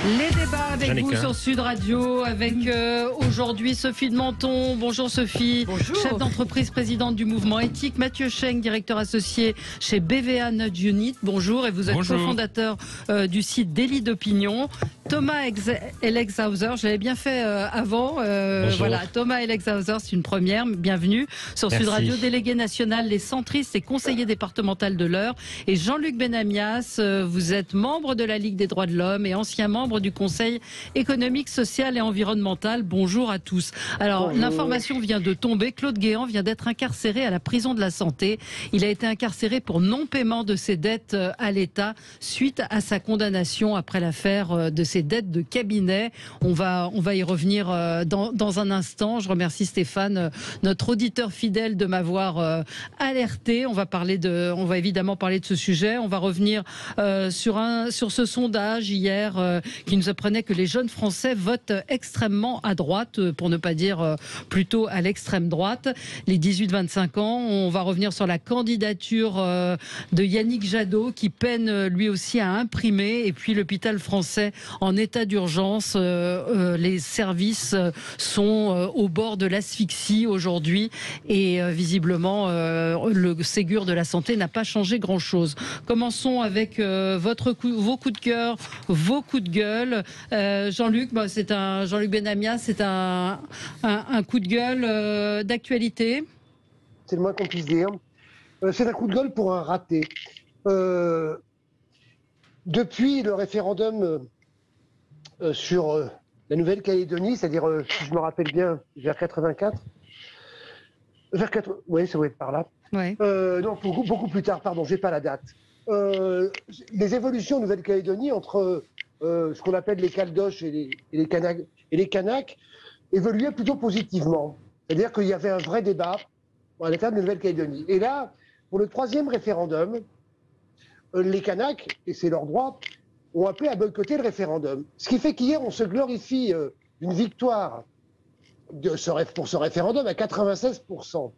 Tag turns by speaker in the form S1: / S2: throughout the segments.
S1: Les débats avec vous sur Sud Radio, avec aujourd'hui Sophie de Menton. Bonjour Sophie.
S2: Bonjour.
S1: Chef d'entreprise, présidente du mouvement éthique. Mathieu Schenk, directeur associé chez BVA Nudge Unit. Bonjour, et vous êtes cofondateur du site Délit d'Opinion. Thomas Elexhauser, je l'avais bien fait avant. Voilà, Thomas Elexhauser, c'est une première. Bienvenue sur Sud Radio, délégué national, les centristes et conseiller départemental de l'Eure. Et Jean-Luc Benamias, vous êtes membre de la Ligue des droits de l'homme et ancien membre du Conseil économique, social et environnemental. Bonjour à tous. Alors, l'information vient de tomber. Claude Guéant vient d'être incarcéré à la prison de la Santé. Il a été incarcéré pour non-paiement de ses dettes à l'État suite à sa condamnation après l'affaire de ses dettes de cabinet. On va y revenir dans un instant. Je remercie Stéphane, notre auditeur fidèle, de m'avoir alerté. On va évidemment parler de ce sujet. On va revenir sur ce sondage hier qui nous apprenait que les jeunes Français votent extrêmement à droite, pour ne pas dire plutôt à l'extrême droite, les 18-25 ans. On va revenir sur la candidature de Yannick Jadot qui peine lui aussi à imprimer. Et puis l'hôpital français en état d'urgence. Les services sont au bord de l'asphyxie aujourd'hui et visiblement le Ségur de la santé n'a pas changé grand-chose. Commençons avec vos coups de cœur, vos coups de gueule. Jean-Luc, Jean-Luc Benamias, c'est un coup de gueule d'actualité.
S3: C'est le moins qu'on puisse dire. C'est un coup de gueule pour un raté. Depuis le référendum sur la Nouvelle-Calédonie, c'est-à-dire, si je me rappelle bien, vers 84, oui, ça doit être par là.
S1: Ouais.
S3: Non, beaucoup plus tard, pardon, j'ai pas la date. Les évolutions en Nouvelle-Calédonie entre ce qu'on appelle les Caldoches et les Kanaks évoluaient plutôt positivement. C'est-à-dire qu'il y avait un vrai débat à l'état de Nouvelle-Calédonie. Et là, pour le troisième référendum, les Kanaks, et c'est leur droit, ont appelé à boycotter le référendum. Ce qui fait qu'hier, on se glorifie d'une victoire pour ce référendum à 96%.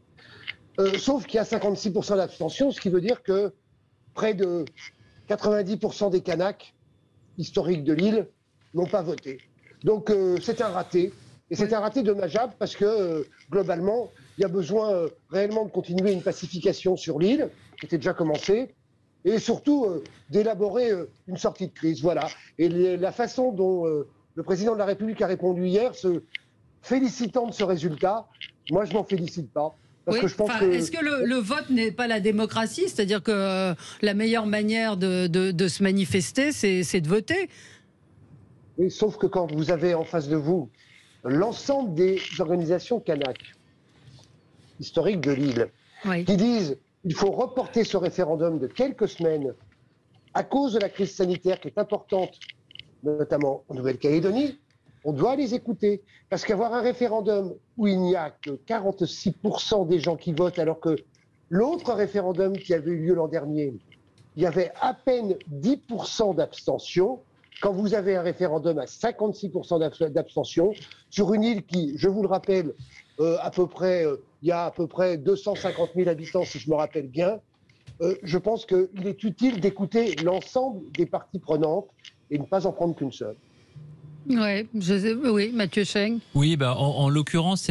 S3: Sauf qu'il y a 56% d'abstention, ce qui veut dire que près de 90% des Kanaks historiques de l'île n'ont pas voté. Donc c'est un raté. Et c'est un raté dommageable parce que globalement, il y a besoin réellement de continuer une pacification sur l'île, qui était déjà commencée, et surtout d'élaborer une sortie de crise. Voilà. Et la façon dont le président de la République a répondu hier, se félicitant de ce résultat, moi je m'en félicite pas. Parce que je pense
S1: Est-ce que le vote n'est pas la démocratie? C'est-à-dire que la meilleure manière de se manifester, c'est de voter.
S3: Oui, sauf que quand vous avez en face de vous l'ensemble des organisations kanaks historiques de l'île, qui disent qu'il faut reporter ce référendum de quelques semaines à cause de la crise sanitaire qui est importante, notamment en Nouvelle-Calédonie, on doit les écouter. Parce qu'avoir un référendum où il n'y a que 46% des gens qui votent, alors que l'autre référendum qui avait eu lieu l'an dernier, il y avait à peine 10% d'abstention. Quand vous avez un référendum à 56% d'abstention, sur une île qui, je vous le rappelle, il y a à peu près 250 000 habitants, si je me rappelle bien, je pense qu'il est utile d'écouter l'ensemble des parties prenantes et ne pas en prendre qu'une seule.
S1: Oui, Mathieu Schenk.
S4: Oui, en l'occurrence,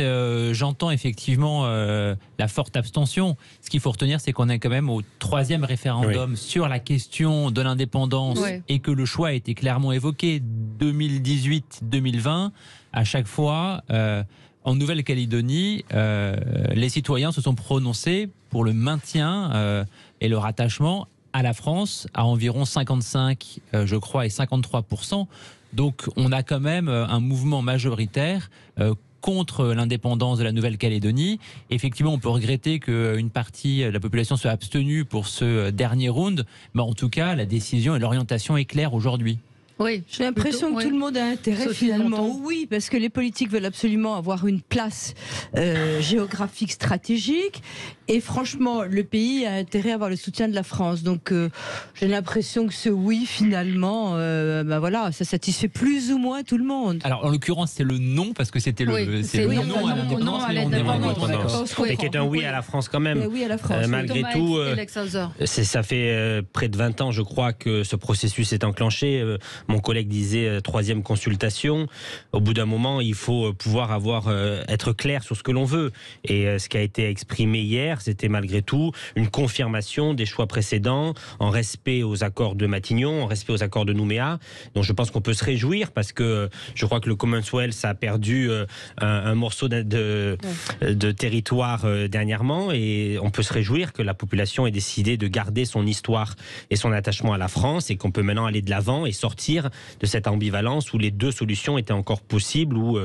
S4: j'entends effectivement la forte abstention. Ce qu'il faut retenir, c'est qu'on est quand même au troisième référendum sur la question de l'indépendance et que le choix a été clairement évoqué 2018-2020. À chaque fois, en Nouvelle-Calédonie, les citoyens se sont prononcés pour le maintien et le rattachement à la France à environ 55, je crois, et 53%. Donc on a quand même un mouvement majoritaire contre l'indépendance de la Nouvelle-Calédonie. Effectivement, on peut regretter qu'une partie de la population soit abstenue pour ce dernier round, mais en tout cas, la décision et l'orientation est claire aujourd'hui.
S2: Oui, j'ai l'impression que tout le monde a intérêt finalement. Oui, parce que les politiques veulent absolument avoir une place géographique stratégique. Et franchement, le pays a intérêt à avoir le soutien de la France. Donc, j'ai l'impression que ce oui, finalement, voilà, ça satisfait plus ou moins tout le monde.
S4: Alors, en l'occurrence, c'est le non, parce que c'était le non à l'indépendance.
S5: Mais qui est un oui à la France quand même.
S2: Oui à la France.
S5: Malgré tout, ça fait près de 20 ans, je crois, que ce processus est enclenché. Mon collègue disait troisième consultation. Au bout d'un moment, il faut pouvoir être clair sur ce que l'on veut. Et ce qui a été exprimé hier, c'était malgré tout une confirmation des choix précédents, en respect aux accords de Matignon, en respect aux accords de Nouméa. Donc je pense qu'on peut se réjouir parce que je crois que le Commonwealth a perdu un morceau de territoire dernièrement, et on peut se réjouir que la population ait décidé de garder son histoire et son attachement à la France, et qu'on peut maintenant aller de l'avant et sortir de cette ambivalence où les deux solutions étaient encore possibles ou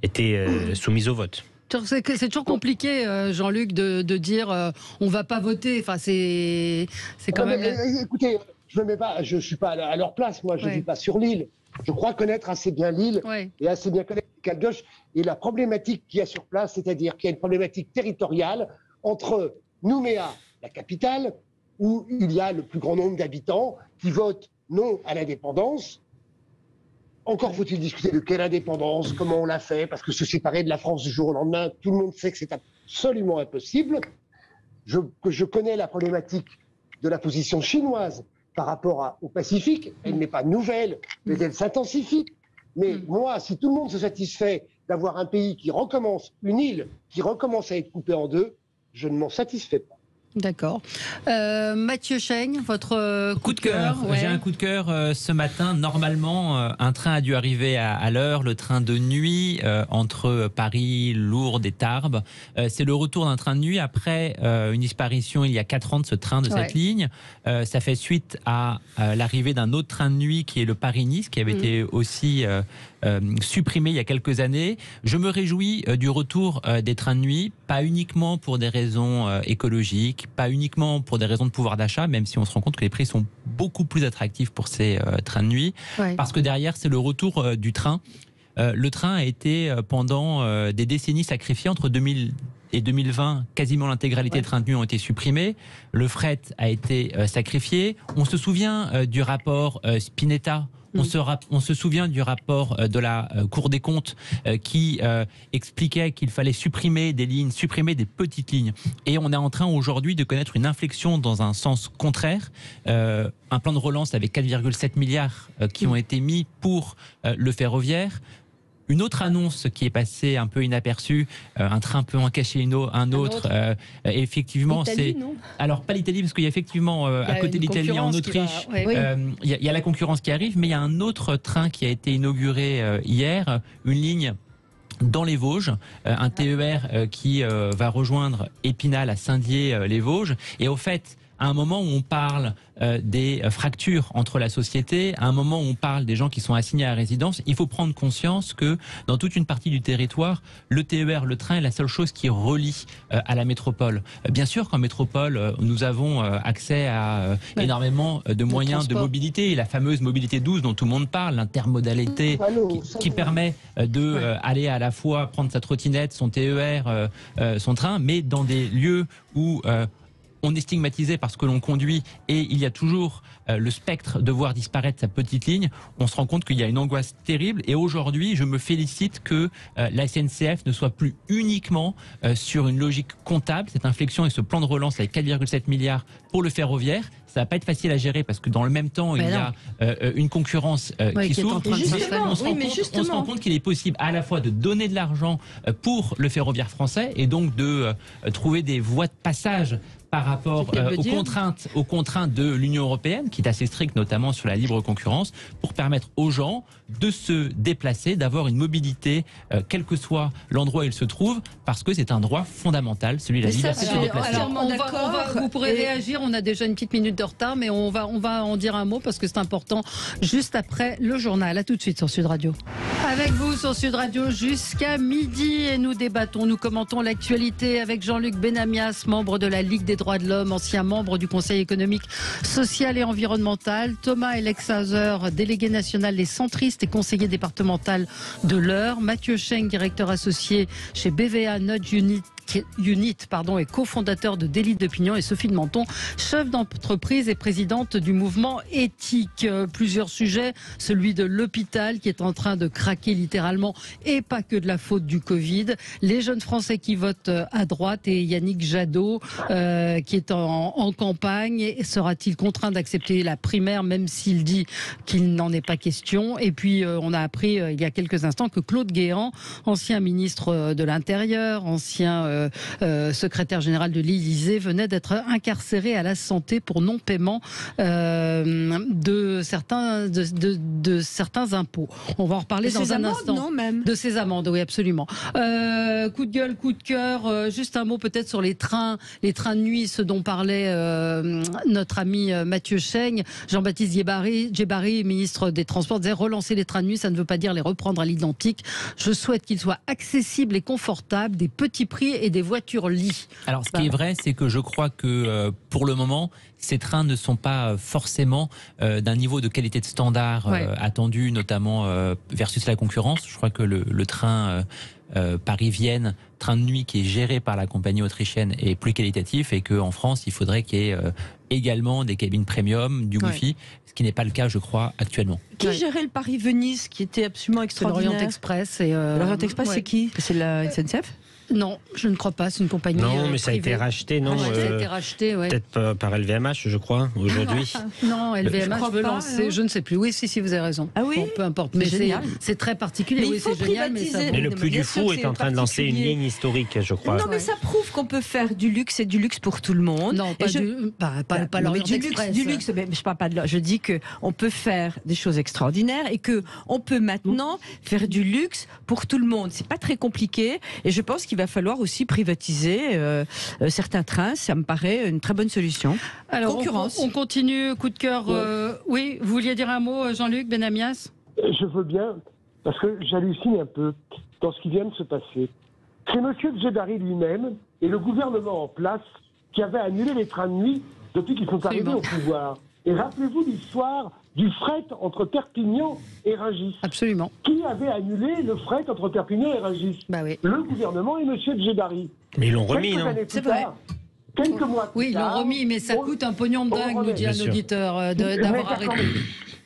S5: étaient soumises au vote.
S1: C'est toujours compliqué, Jean-Luc, de dire on va pas voter. Enfin, c'est quand même.
S3: Écoutez, je suis pas à leur place. Moi, je ne vis pas sur l'île. Je crois connaître assez bien l'île et assez bien connaître les Caldoches et la problématique qu'il y a sur place, c'est-à-dire qu'il y a une problématique territoriale entre Nouméa, la capitale, où il y a le plus grand nombre d'habitants qui votent non à l'indépendance. Encore faut-il discuter de quelle indépendance, comment on l'a fait, parce que se séparer de la France du jour au lendemain, tout le monde sait que c'est absolument impossible. Je connais la problématique de la position chinoise par rapport au Pacifique. Elle n'est pas nouvelle, mais elle s'intensifie. Mais moi, si tout le monde se satisfait d'avoir un pays qui recommence, une île qui recommence à être coupée en deux, je ne m'en satisfais pas.
S1: D'accord. Mathieu Cheng, votre coup de cœur.
S4: J'ai un coup de cœur ce matin. Normalement, un train a dû arriver à l'heure, le train de nuit entre Paris, Lourdes et Tarbes. C'est le retour d'un train de nuit après une disparition il y a 4 ans de ce train, de cette ligne. Ça fait suite à l'arrivée d'un autre train de nuit qui est le Paris-Nice, qui avait été aussi supprimé il y a quelques années. Je me réjouis du retour des trains de nuit, pas uniquement pour des raisons écologiques, pas uniquement pour des raisons de pouvoir d'achat, même si on se rend compte que les prix sont beaucoup plus attractifs pour ces trains de nuit, parce que derrière, c'est le retour du train. Le train a été pendant des décennies sacrifié. Entre 2000 et 2020, quasiment l'intégralité des trains de nuit ont été supprimés. Le fret a été sacrifié. On se souvient du rapport Spinetta. On se souvient du rapport de la Cour des comptes qui expliquait qu'il fallait supprimer des lignes, supprimer des petites lignes. Et on est en train aujourd'hui de connaître une inflexion dans un sens contraire. Un plan de relance avec 4,7 milliards qui ont été mis pour le ferroviaire. Une autre annonce qui est passée un peu inaperçue, un train peut en cacher un autre. Effectivement, c'est alors pas l'Italie parce qu'il y a effectivement à côté de l'Italie, en Autriche, il y a la concurrence qui arrive, mais il y a un autre train qui a été inauguré hier, une ligne dans les Vosges, un TER qui va rejoindre Épinal à Saint-Dié-les-Vosges. Et au fait, à un moment où on parle des fractures entre la société, à un moment où on parle des gens qui sont assignés à résidence, il faut prendre conscience que dans toute une partie du territoire, le TER, le train est la seule chose qui relie à la métropole. Bien sûr qu'en métropole, nous avons accès à énormément de moyens de mobilité, la fameuse mobilité douce dont tout le monde parle, l'intermodalité qui permet de aller à la fois prendre sa trottinette, son TER, son train, mais dans des lieux où on est stigmatisé parce que l'on conduit et il y a toujours le spectre de voir disparaître sa petite ligne. On se rend compte qu'il y a une angoisse terrible et aujourd'hui, je me félicite que la SNCF ne soit plus uniquement sur une logique comptable. Cette inflexion et ce plan de relance avec 4,7 milliards pour le ferroviaire, ça va pas être facile à gérer parce que dans le même temps, il y a une concurrence qui s'ouvre. On se rend compte qu'il est possible à la fois de donner de l'argent pour le ferroviaire français et donc de trouver des voies de passage par rapport aux contraintes de l'Union européenne, qui est assez stricte, notamment sur la libre concurrence, pour permettre aux gens de se déplacer, d'avoir une mobilité, quel que soit l'endroit où ils se trouvent, parce que c'est un droit fondamental, celui de la liberté de se déplacer.
S1: Alors, vous pourrez réagir, on a déjà une petite minute de retard, mais on va en dire un mot, parce que c'est important, juste après le journal. À tout de suite sur Sud Radio. Avec vous sur Sud Radio jusqu'à midi, et nous débattons, nous commentons l'actualité avec Jean-Luc Benamias, membre de la Ligue des droits de l'homme, ancien membre du Conseil économique, social et environnemental, Thomas Elexhauser, délégué national des centristes et conseiller départemental de l'Eure, Mathieu Cheng, directeur associé chez BVA Nudge Unit, est cofondateur de Délit d'opinion, et Sophie de Menton, chef d'entreprise et présidente du mouvement éthique. Plusieurs sujets, celui de l'hôpital qui est en train de craquer littéralement, et pas que de la faute du Covid. Les jeunes Français qui votent à droite, et Yannick Jadot qui est en campagne. Sera-t-il contraint d'accepter la primaire même s'il dit qu'il n'en est pas question? Et puis on a appris il y a quelques instants que Claude Guéant, ancien ministre de l'Intérieur, ancien secrétaire général de l'Élysée, venait d'être incarcéré à la santé pour non-paiement de certains impôts. On va en reparler dans un instant.
S2: Non, même.
S1: De ces amendes, oui, absolument. Coup de gueule, coup de cœur. Juste un mot peut-être sur les trains de nuit, ce dont parlait notre ami Mathieu Cheng. Jean-Baptiste Djebari, ministre des Transports, disait relancer les trains de nuit, ça ne veut pas dire les reprendre à l'identique. Je souhaite qu'ils soient accessibles et confortables, des petits prix et des voitures lits.
S4: Alors, ce qui est vrai, c'est que je crois que pour le moment, ces trains ne sont pas forcément d'un niveau de qualité de standard attendu, notamment versus la concurrence. Je crois que le train Paris-Vienne, train de nuit qui est géré par la compagnie autrichienne, est plus qualitatif, et qu'en France, il faudrait qu'il y ait également des cabines premium, du Wi-Fi, ce qui n'est pas le cas, je crois, actuellement.
S2: Qui gérait le Paris-Venise, qui était absolument extraordinaire?
S1: L'Orient Express.
S2: L'Orient Express, c'est qui? C'est la SNCF?
S1: Non, je ne crois pas. C'est une compagnie
S5: Non, mais
S1: privée.
S5: ça a été racheté, non?
S1: Ça a été racheté, ouais.
S5: Peut-être par LVMH, je crois, aujourd'hui.
S1: Non, LVMH veut lancer, je ne sais plus. Oui, si, vous avez raison.
S2: Ah oui?
S1: Bon, peu importe. Mais c'est très particulier.
S2: Mais
S1: oui, c'est génial.
S5: Mais le Puy du Fou est en train de lancer une ligne historique, je crois.
S2: Non, mais ça prouve qu'on peut faire du luxe, et du luxe pour tout le monde.
S1: Non, pas l'Orient Express.
S2: Du luxe, mais je parle pas de l'Orient. Je dis qu'on peut faire des choses extraordinaires, et qu'on peut maintenant faire du luxe pour tout le monde. C'est pas très compliqué, et je pense qu'il va falloir aussi privatiser certains trains. Ça me paraît une très bonne solution.
S1: Alors,
S2: concurrence.
S1: On continue. Coup de cœur. Oui, vous vouliez dire un mot, Jean-Luc Benamias?
S3: Je veux bien, parce que j'hallucine un peu dans ce qui vient de se passer. C'est M. Djebari lui-même et le gouvernement en place qui avait annulé les trains de nuit depuis qu'ils sont arrivés au pouvoir. Et rappelez-vous l'histoire du fret entre Perpignan et Rungis.
S1: Absolument.
S3: Qui avait annulé le fret entre Perpignan et Rungis?
S1: Oui.
S3: Le gouvernement et M. Djebari.
S5: Mais ils l'ont remis, non?
S2: C'est vrai.
S3: Quelques mois plus
S1: Oui, ils l'ont
S3: tard,
S1: remis, mais ça coûte un pognon de dingue, nous dit un auditeur, d'avoir arrêté.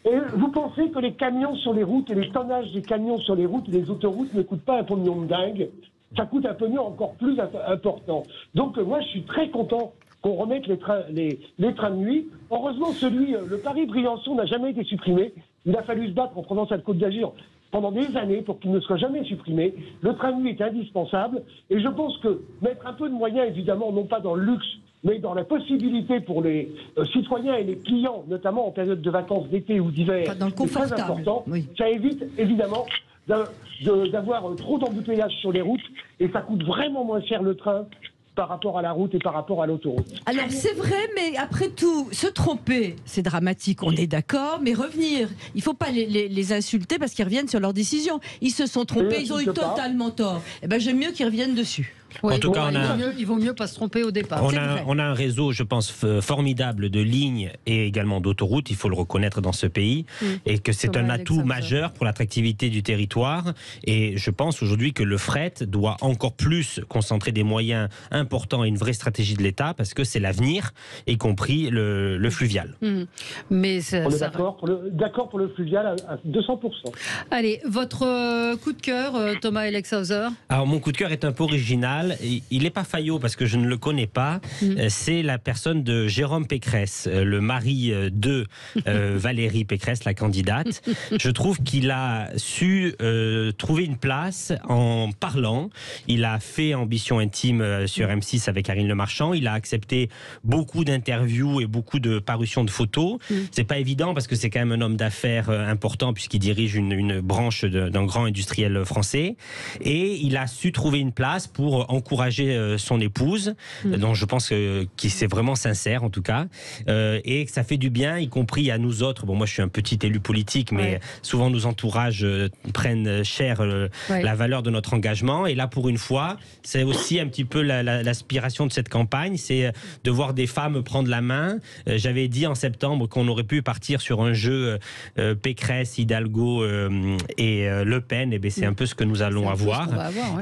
S3: Et vous pensez que les camions sur les routes et les tonnages des camions sur les routes et les autoroutes ne coûtent pas un pognon de dingue? Ça coûte un pognon encore plus important. Donc moi, je suis très content qu'on remette les trains de nuit. Heureusement, le Paris-Briançon n'a jamais été supprimé. Il a fallu se battre en Provence-Alpes-Côte d'Azur pendant des années pour qu'il ne soit jamais supprimé. Le train de nuit est indispensable, et je pense que mettre un peu de moyens, évidemment, non pas dans le luxe, mais dans la possibilité pour les citoyens et les clients, notamment en période de vacances d'été ou d'hiver, c'est très important. Oui. Ça évite, évidemment, d'avoir trop d'embouteillages sur les routes, et ça coûte vraiment moins cher le train par rapport à la route et par rapport à l'autoroute.
S2: Alors c'est vrai, mais après tout, se tromper, c'est dramatique, on est d'accord, mais revenir, il ne faut pas les insulter parce qu'ils reviennent sur leur décision. Ils se sont trompés, ils ont eu totalement tort. Eh ben, j'aime mieux qu'ils reviennent dessus.
S5: En tout cas,
S1: il vaut mieux pas se tromper au départ.
S5: On a un réseau, je pense, formidable de lignes et également d'autoroutes, il faut le reconnaître dans ce pays, et que c'est un atout majeur pour l'attractivité du territoire. Et je pense aujourd'hui que le fret doit encore plus concentrer des moyens importants et une vraie stratégie de l'État, parce que c'est l'avenir, y compris le fluvial.
S1: Mais
S3: on est d'accord pour le fluvial à 200%.
S1: Allez, votre coup de cœur, Thomas Elexhauser?
S5: Alors, mon coup de cœur est un peu original. Il n'est pas faillot parce que je ne le connais pas. C'est la personne de Jérôme Pécresse, le mari de Valérie Pécresse, la candidate. Je trouve qu'il a su trouver une place en parlant. Il a fait Ambition intime sur M6 avec Karine Le Marchand. Il a accepté beaucoup d'interviews et beaucoup de parutions de photos. C'est pas évident parce que c'est quand même un homme d'affaires important puisqu'il dirige une branche d'un grand industriel français. Et il a su trouver une place pour encourager son épouse, dont je pense qu'il c'est vraiment sincère en tout cas, et que ça fait du bien, y compris à nous autres. Bon, moi je suis un petit élu politique, mais souvent nos entourages prennent cher la valeur de notre engagement. Et là, pour une fois, c'est aussi un petit peu l'aspiration de cette campagne, c'est de voir des femmes prendre la main. J'avais dit en septembre qu'on aurait pu partir sur un jeu Pécresse, Hidalgo et Le Pen. Et bien, c'est un peu ce que nous allons avoir.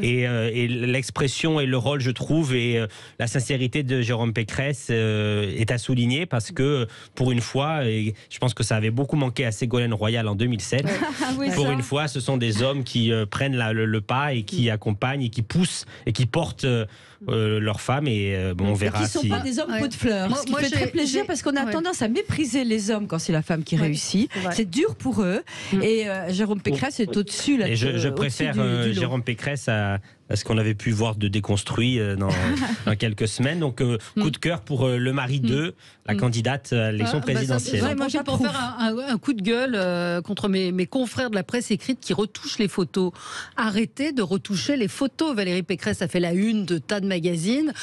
S5: Et l'expression l'émission et le rôle, je trouve, et la sincérité de Jérôme Pécresse est à souligner parce que, pour une fois, et je pense que ça avait beaucoup manqué à Ségolène Royal en 2007, pour une fois, ce sont des hommes qui prennent le pas et qui accompagnent et qui poussent et qui portent leurs femmes, et on verra
S2: qui ne sont pas des hommes pot de fleurs. Ce qui fait très plaisir parce qu'on a tendance à mépriser les hommes quand c'est la femme qui réussit. C'est dur pour eux. Et Jérôme Pécresse est au-dessus.
S5: Et je préfère Jérôme Pécresse à ce qu'on avait pu voir de déconstruit dans quelques semaines. Donc, coup de cœur pour le mari 2, la candidate à l'élection présidentielle.
S1: Moi, pour faire un coup de gueule contre mes confrères de la presse écrite qui retouchent les photos. Arrêtez de retoucher les photos. Valérie Pécresse a fait la une de tas de magazines.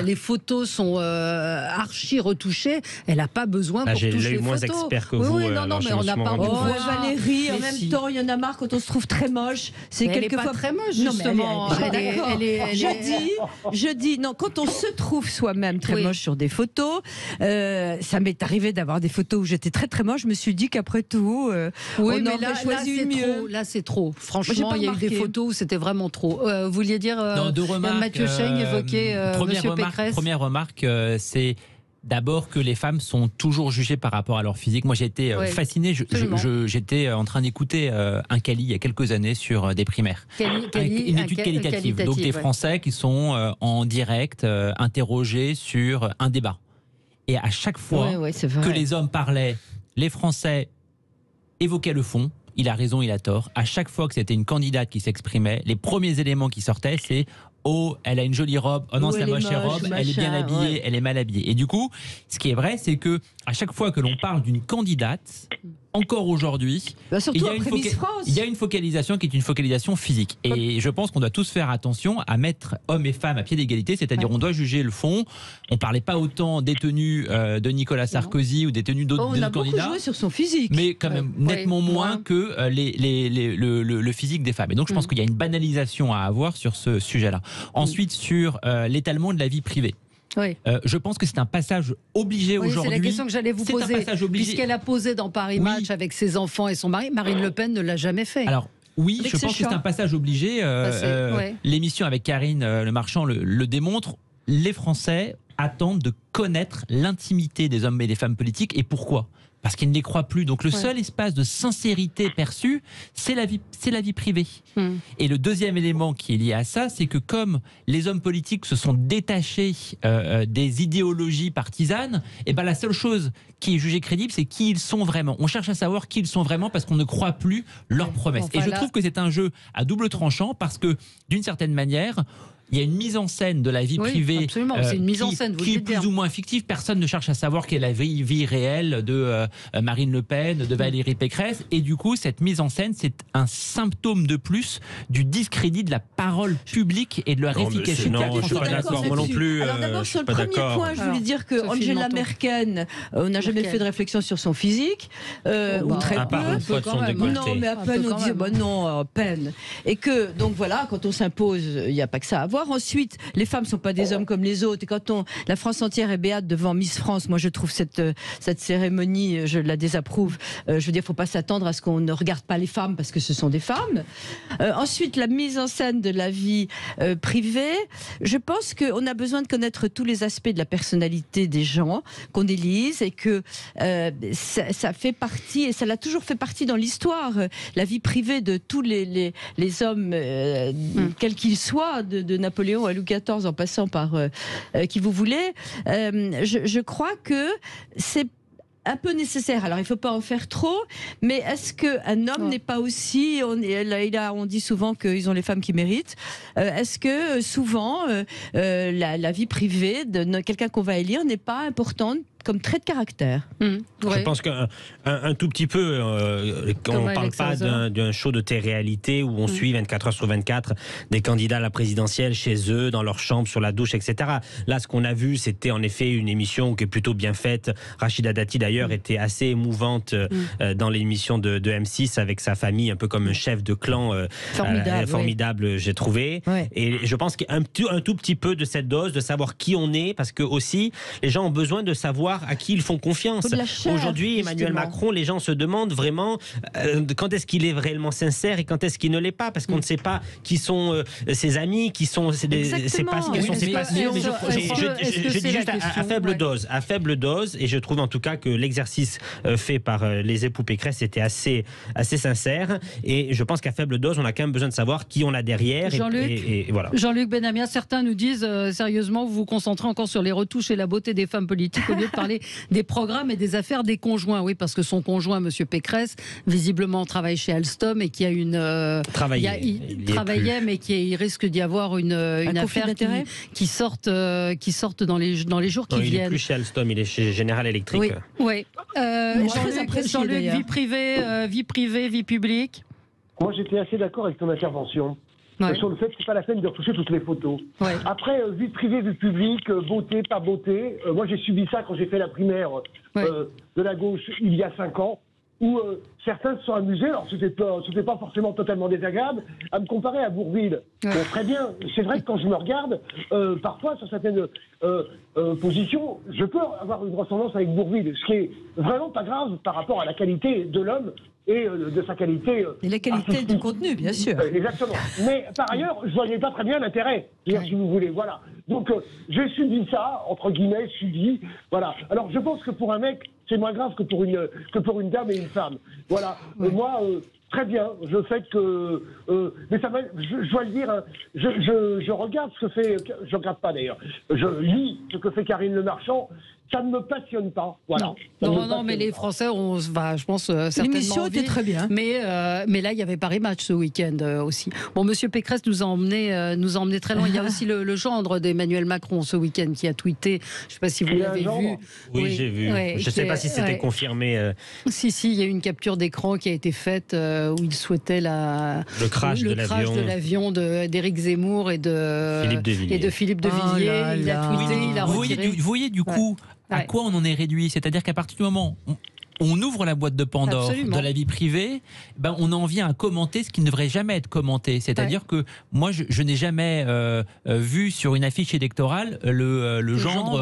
S1: Les photos sont archi retouchées. Elle n'a pas besoin de retoucher les photos. J'ai l'œil
S5: moins expert que vous.
S1: Oui, non, mais on n'a pas envie de voir.
S2: Valérie, en même temps, il y en a marre quand on se trouve très moche.
S1: C'est quelquefois très moche, justement.
S2: Je dis, non, quand on se trouve soi-même très moche sur des photos, ça m'est arrivé d'avoir des photos où j'étais très très moche, je me suis dit qu'après tout, on aurait choisi mieux.
S1: Là, c'est trop. Franchement, il y a eu des photos où c'était vraiment trop. Vous vouliez dire,
S4: deux remarques,
S1: Mathieu Cheng évoquait Monsieur Pécresse.
S4: Première remarque, c'est d'abord que les femmes sont toujours jugées par rapport à leur physique. Moi, j'ai été fasciné. J'étais en train d'écouter un Cali il y a quelques années sur des primaires. Une étude qualitative. Donc des Français qui sont en direct interrogés sur un débat. Et à chaque fois que les hommes parlaient, les Français évoquaient le fond. Il a raison, il a tort. À chaque fois que c'était une candidate qui s'exprimait, les premiers éléments qui sortaient, c'est « Oh, elle a une jolie robe. Oh non, c'est la moche robe. Elle est bien habillée. Elle est mal habillée. » Et du coup, ce qui est vrai, c'est que à chaque fois que l'on parle d'une candidate, encore aujourd'hui, il y a une focalisation qui est une focalisation physique. Et je pense qu'on doit tous faire attention à mettre hommes et femmes à pied d'égalité, c'est-à-dire on doit juger le fond. On ne parlait pas autant des tenues de Nicolas Sarkozy ou des tenues d'autres candidats.
S2: On a beaucoup joué sur son physique.
S4: Mais quand même nettement moins que le physique des femmes. Et donc je pense qu'il y a une banalisation à avoir sur ce sujet-là. Ensuite, sur l'étalement de la vie privée. Je pense que c'est un passage obligé aujourd'hui.
S1: C'est la question que j'allais vous poser. Puisqu'elle a posé dans Paris Match avec ses enfants et son mari, Marine Le Pen ne l'a jamais fait.
S4: Alors, oui, je pense que c'est un passage obligé. L'émission avec Karine Le Marchand le démontre. Les Français attendent de connaître l'intimité des hommes et des femmes politiques. Et pourquoi ? Parce qu'ils ne les croient plus. Donc le seul espace de sincérité perçu, c'est la vie privée. Et le deuxième élément qui est lié à ça, c'est que comme les hommes politiques se sont détachés des idéologies partisanes, et ben la seule chose qui est jugée crédible, c'est qui ils sont vraiment. On cherche à savoir qui ils sont vraiment parce qu'on ne croit plus leurs promesses. Et je trouve que c'est un jeu à double tranchant parce que d'une certaine manière, il y a une mise en scène de la vie privée
S1: c'est une mise en scène,
S4: qui est plus ou moins fictive. Personne ne cherche à savoir quelle est la vie réelle de Marine Le Pen, de Valérie Pécresse. Et du coup, cette mise en scène, c'est un symptôme de plus du discrédit de la parole publique et de leur efficacité.
S5: Non, je ne suis pas d'accord, moi non plus.
S2: Alors d'abord, sur le premier point, je voulais dire que Angela Merkel n'a jamais fait de réflexion sur son physique, ou très peu. Non, mais à peine on dit, non, à peine. Et que, donc voilà, quand on s'impose, il n'y a pas que ça à voir. Ensuite, les femmes ne sont pas des hommes comme les autres. Et quand la France entière est béate devant Miss France, moi je trouve cette cérémonie, je la désapprouve. Je veux dire, il ne faut pas s'attendre à ce qu'on ne regarde pas les femmes parce que ce sont des femmes. Ensuite, la mise en scène de la vie privée. Je pense qu'on a besoin de connaître tous les aspects de la personnalité des gens qu'on élise et que ça fait partie, et ça l'a toujours fait partie dans l'histoire, la vie privée de tous les hommes, quels qu'ils soient, de Napoléon à Louis XIV en passant par qui vous voulez. Je crois que c'est un peu nécessaire. Alors, il ne faut pas en faire trop, mais est-ce qu'un homme n'est pas aussi... On dit souvent qu'ils ont les femmes qui méritent. Est-ce que souvent, la vie privée de quelqu'un qu'on va élire n'est pas importante comme trait de caractère?
S5: Je pense qu'un tout petit peu, on ne parle pas d'un show de télé-réalité où on suit 24 heures sur 24 des candidats à la présidentielle chez eux, dans leur chambre, sur la douche, etc. Là, ce qu'on a vu, c'était en effet une émission qui est plutôt bien faite. Rachida Dati, d'ailleurs, était assez émouvante dans l'émission de M6 avec sa famille, un peu comme un chef de clan formidable, j'ai trouvé. Et je pense qu'il y a un tout petit peu de cette dose, de savoir qui on est, parce que aussi, les gens ont besoin de savoir savoir à qui ils font confiance. Aujourd'hui, Emmanuel Macron, les gens se demandent vraiment quand est-ce qu'il est réellement sincère et quand est-ce qu'il ne l'est pas, parce qu'on ne sait pas qui sont ses amis, quelles sont ses passions. Je dis juste à faible dose, et je trouve en tout cas que l'exercice fait par les époux Pécresse était assez sincère, et je pense qu'à faible dose, on a quand même besoin de savoir qui on a derrière. Et voilà.
S1: Jean-Luc Benamia, certains nous disent sérieusement, vous vous concentrez encore sur les retouches et la beauté des femmes politiques au lieu de parler des programmes et des affaires des conjoints. Oui, parce que son conjoint, Monsieur Pécresse, visiblement travaille chez Alstom et qui a une travaillait, mais qui risque d'y avoir une affaire qui sorte dans les jours qui viennent.
S5: Il n'est plus chez Alstom, il est chez General Electric.
S1: Oui. Jean-Luc, vie privée, vie publique.
S3: Moi, j'étais assez d'accord avec ton intervention. Sur le fait que c'est pas la peine de retoucher toutes les photos. Après, vie privée, vie publique, beauté, pas beauté. Moi, j'ai subi ça quand j'ai fait la primaire de la gauche il y a 5 ans, où certains se sont amusés, alors c'était pas forcément totalement désagréable, à me comparer à Bourvil. Bon, très bien, c'est vrai que quand je me regarde, parfois sur certaines positions, je peux avoir une ressemblance avec Bourvil, ce qui est vraiment pas grave par rapport à la qualité de l'homme et de sa qualité.
S2: Et la qualité artistique. Du contenu, bien sûr.
S3: Exactement. Mais par ailleurs, je ne voyais pas très bien l'intérêt, si vous voulez. Voilà. Donc, j'ai subi ça, entre guillemets, subi. Voilà. Alors, je pense que pour un mec, c'est moins grave que pour une dame et une femme. Voilà. Moi, très bien. Je fais que. Mais ça, je dois le dire, hein, je regarde ce que fait. Je regarde pas d'ailleurs. Je lis ce que fait Karine Le Marchand. Ça ne me passionne pas. Voilà.
S1: Non, mais les Français ont, je pense, certainement
S2: l'émission était très bien.
S1: Mais là, il y avait Paris Match ce week-end aussi. Bon, Monsieur Pécresse nous a emmené très loin. Il y a aussi le gendre d'Emmanuel Macron ce week-end qui a tweeté. Je ne sais pas si vous l'avez vu.
S5: Oui, j'ai vu. Je ne sais pas si c'était confirmé.
S1: Si, il y a eu une capture d'écran qui a été faite où il souhaitait le
S5: crash de
S1: l'avion d'Éric Zemmour et de Philippe de Villiers. Il a tweeté, il a retiré.
S4: Vous voyez du coup à quoi on en est réduit, c'est-à-dire qu'à partir du moment où on ouvre la boîte de Pandore de la vie privée, on en vient à commenter ce qui ne devrait jamais être commenté. C'est-à-dire que moi, je n'ai jamais vu sur une affiche électorale le gendre.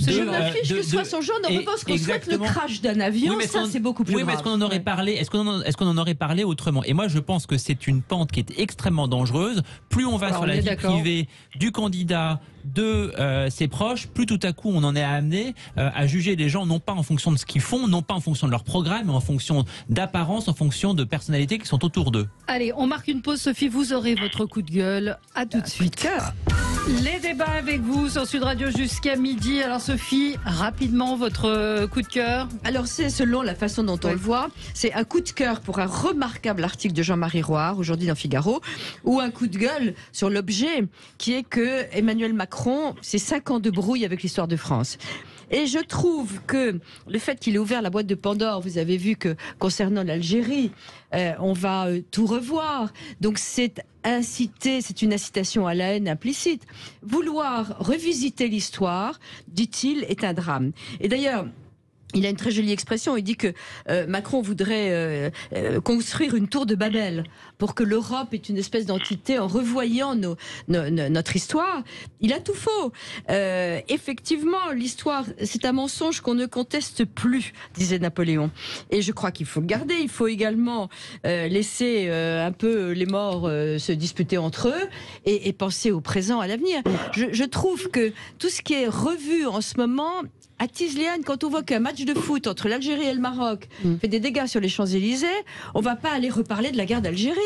S2: Une affiche que soit son gendre, en revanche, qu'on souhaite le crash d'un avion, c'est beaucoup plus grave.
S4: Oui, mais est-ce qu'on en aurait parlé est-ce qu'on en aurait parlé autrement? Et moi, je pense que c'est une pente qui est extrêmement dangereuse. Plus on va sur la vie privée du candidat, de ses proches, plus tout à coup on en est amené à juger les gens non pas en fonction de ce qu'ils font, non pas en fonction de leur programme, mais en fonction d'apparence, en fonction de personnalités qui sont autour d'eux.
S1: Allez, on marque une pause, Sophie, vous aurez votre coup de gueule. À tout de suite. Les débats avec vous sur Sud Radio jusqu'à midi. Alors Sophie, rapidement votre coup de cœur.
S2: Alors c'est selon la façon dont on le voit, c'est un coup de cœur pour un remarquable article de Jean-Marie Roire aujourd'hui dans Figaro, ou un coup de gueule sur l'objet qui est que Emmanuel Macron, c'est 5 ans de brouille avec l'histoire de France. Et je trouve que le fait qu'il ait ouvert la boîte de Pandore, vous avez vu que concernant l'Algérie, on va tout revoir. Donc c'est une incitation à la haine implicite. Vouloir revisiter l'histoire, dit-il, est un drame. Et d'ailleurs, il a une très jolie expression, il dit que Macron voudrait construire une tour de Babel pour que l'Europe ait une espèce d'entité en revoyant notre histoire. Il a tout faux. Effectivement, l'histoire, c'est un mensonge qu'on ne conteste plus, disait Napoléon. Et je crois qu'il faut le garder. Il faut également laisser un peu les morts se disputer entre eux et penser au présent, à l'avenir. Je trouve que tout ce qui est revu en ce moment attise les haines. Quand on voit qu'un match de foot entre l'Algérie et le Maroc fait des dégâts sur les Champs-Élysées, on ne va pas aller reparler de la guerre d'Algérie.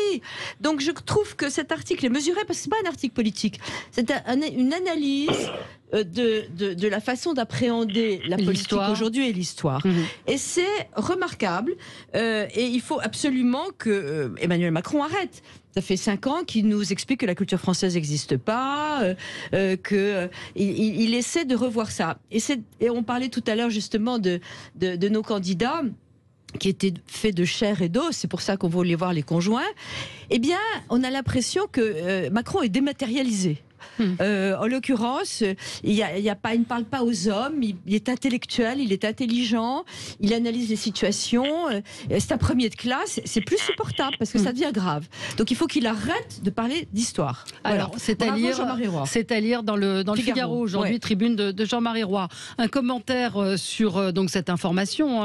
S2: Donc je trouve que cet article est mesuré, parce que ce n'est pas un article politique, c'est une analyse de la façon d'appréhender la politique aujourd'hui et l'histoire. Et c'est remarquable, et il faut absolument que Emmanuel Macron arrête. Ça fait 5 ans qu'il nous explique que la culture française n'existe pas, qu'il essaie de revoir ça. Et on parlait tout à l'heure justement de nos candidats qui étaient faits de chair et d'os, c'est pour ça qu'on voulait voir les conjoints. Eh bien, on a l'impression que Macron est dématérialisé. En l'occurrence, il ne parle pas aux hommes, il est intellectuel, il est intelligent, il analyse les situations. C'est un premier de classe, c'est plus supportable parce que ça devient grave. Donc il faut qu'il arrête de parler d'histoire.
S1: Alors,
S2: voilà.
S1: c'est à lire dans le Figaro aujourd'hui, tribune de Jean-Marie Roy. Un commentaire sur donc cette information.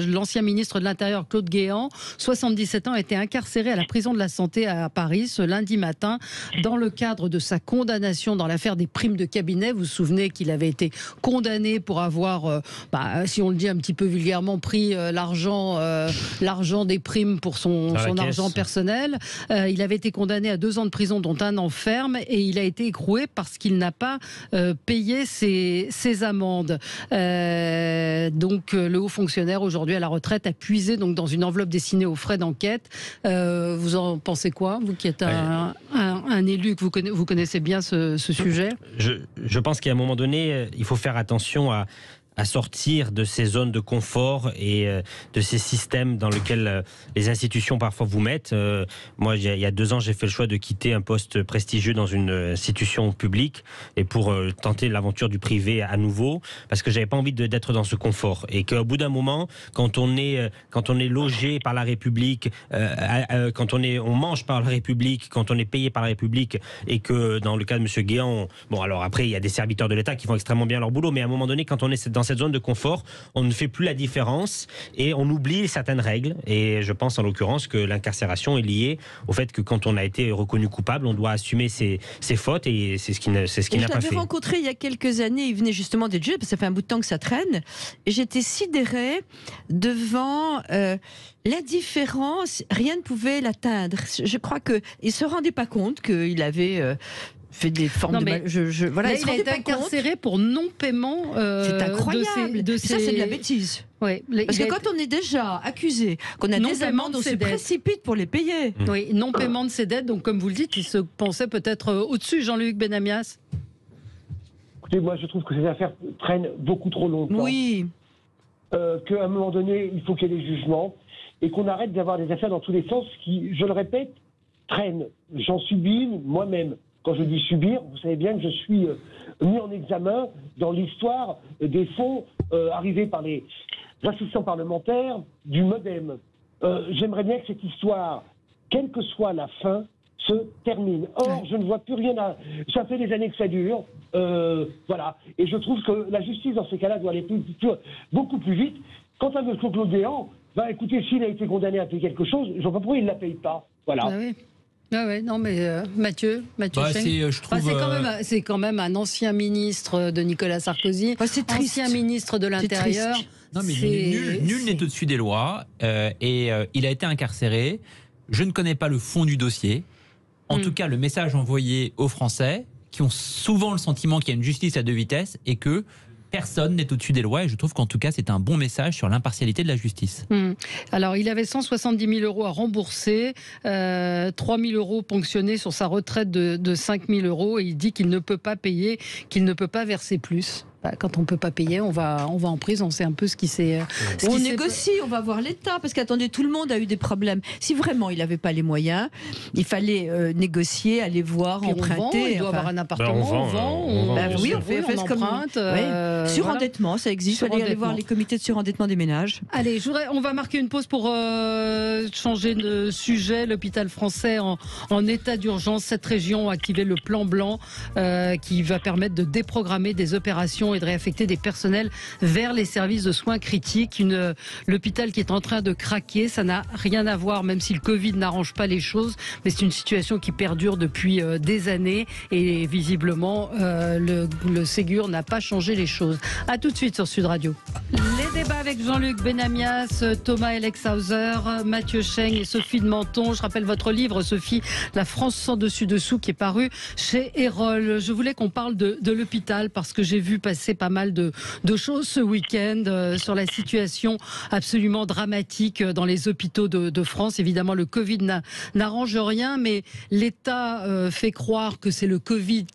S1: L'ancien ministre de l'Intérieur, Claude Guéant, 77 ans, a été incarcéré à la prison de la Santé à Paris ce lundi matin dans le cadre de sa condamnation dans l'affaire des primes de cabinet. Vous vous souvenez qu'il avait été condamné pour avoir, si on le dit un petit peu vulgairement, pris l'argent des primes pour son argent personnel. Il avait été condamné à 2 ans de prison, dont 1 an ferme, et il a été écroué parce qu'il n'a pas payé ses amendes. Donc le haut fonctionnaire, aujourd'hui à la retraite, a puisé donc dans une enveloppe destinée aux frais d'enquête. Vous en pensez quoi, vous qui êtes un élu, que vous connaissez bien ce sujet?
S5: Je pense qu'à un moment donné, il faut faire attention à sortir de ces zones de confort et de ces systèmes dans lesquels les institutions parfois vous mettent. Moi, il y a 2 ans, j'ai fait le choix de quitter un poste prestigieux dans une institution publique et pour tenter l'aventure du privé à nouveau, parce que j'avais pas envie d'être dans ce confort. Et qu'au bout d'un moment, quand on est logé par la République, quand on mange par la République, quand on est payé par la République, et que dans le cas de M. Guéant, bon alors après il y a des serviteurs de l'État qui font extrêmement bien leur boulot, mais à un moment donné, quand on est dans cette zone de confort, on ne fait plus la différence et on oublie certaines règles. Et je pense en l'occurrence que l'incarcération est liée au fait que quand on a été reconnu coupable, on doit assumer ses fautes, et c'est ce qui n'a pas fait.
S2: Je l'avais rencontré il y a quelques années, il venait justement d'être jugé, parce que ça fait un bout de temps que ça traîne, et j'étais sidérée devant l'indifférence, rien ne pouvait l'atteindre. Je crois qu'il ne se rendait pas compte qu'il avait... fait des formes
S1: il a été incarcéré pour non-paiement.
S2: C'est incroyable. Ça, c'est de la bêtise.
S1: Oui,
S2: parce que quand on est déjà accusé, qu'on a des amendes, on se précipite pour les payer.
S1: Oui, non-paiement de ses dettes. Donc, comme vous le dites, il se pensait peut-être au-dessus, Jean-Luc Benamias.
S3: Écoutez, moi, je trouve que ces affaires traînent beaucoup trop longtemps.
S2: Oui.
S3: Qu'à un moment donné, il faut qu'il y ait des jugements et qu'on arrête d'avoir des affaires dans tous les sens qui, je le répète, traînent. J'en subis moi-même. Quand je dis subir, vous savez bien que je suis mis en examen dans l'histoire des fonds arrivés par les assistants parlementaires du MoDem. J'aimerais bien que cette histoire, quelle que soit la fin, se termine. Or, je ne vois plus rien à... Ça fait des années que ça dure. Voilà. Et je trouve que la justice, dans ces cas-là, doit aller beaucoup plus vite. Quant à M. Claude Guéant, écoutez, s'il a été condamné à payer quelque chose, je ne vois pas pourquoi il ne la paye pas. Voilà.
S1: Ah oui. Ah ouais, non mais Mathieu Cheng, c'est quand même un ancien ministre de Nicolas Sarkozy, ancien ministre de l'Intérieur.
S4: Non mais nul n'est au-dessus des lois et il a été incarcéré. Je ne connais pas le fond du dossier. En tout cas, le message envoyé aux Français qui ont souvent le sentiment qu'il y a une justice à 2 vitesses et que personne n'est au-dessus des lois, et je trouve qu'en tout cas c'est un bon message sur l'impartialité de la justice.
S1: Alors il avait 170 000 euros à rembourser, 3 000 euros ponctionnés sur sa retraite de 5 000 euros, et il dit qu'il ne peut pas payer, qu'il ne peut pas verser plus. Quand on ne peut pas payer, on va en prison. C'est un peu ce qui s'est...
S2: On négocie, on va voir l'État. Parce qu'attendez, tout le monde a eu des problèmes. Si vraiment il n'avait pas les moyens, il fallait négocier, aller voir, puis emprunter.
S1: Il doit avoir un appartement, on vend.
S2: Oui, on fait ce emprunte. Surendettement, ça existe. Il fallait aller voir les comités de surendettement des ménages.
S1: Allez, on va marquer une pause pour changer de sujet. L'hôpital français en état d'urgence. Cette région a activé le plan blanc qui va permettre de déprogrammer des opérations et de réaffecter des personnels vers les services de soins critiques. L'hôpital qui est en train de craquer, ça n'a rien à voir, même si le Covid n'arrange pas les choses, mais c'est une situation qui perdure depuis des années et visiblement le Ségur n'a pas changé les choses. A tout de suite sur Sud Radio. Les débats avec Jean-Luc Benamias, Thomas Elexhauser, Mathieu Cheng et Sophie de Menton. Je rappelle votre livre, Sophie, La France sans dessus-dessous, qui est paru chez Erol. Je voulais qu'on parle de l'hôpital parce que j'ai vu passer pas mal de choses ce week-end sur la situation absolument dramatique dans les hôpitaux de France. Évidemment, le Covid n'arrange rien, mais l'État fait croire que c'est le Covid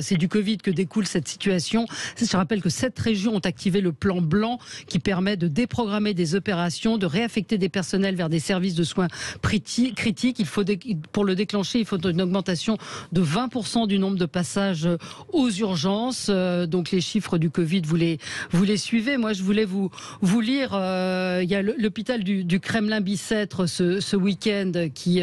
S1: c'est du Covid que découle cette situation. Je rappelle que 7 régions ont activé le plan blanc qui permet de déprogrammer des opérations, de réaffecter des personnels vers des services de soins critiques. Pour le déclencher, il faut une augmentation de 20% du nombre de passages aux urgences. Donc les chiffres du Covid, vous les suivez. Moi, je voulais vous lire. Il y a l'hôpital du Kremlin-Bicêtre ce week-end qui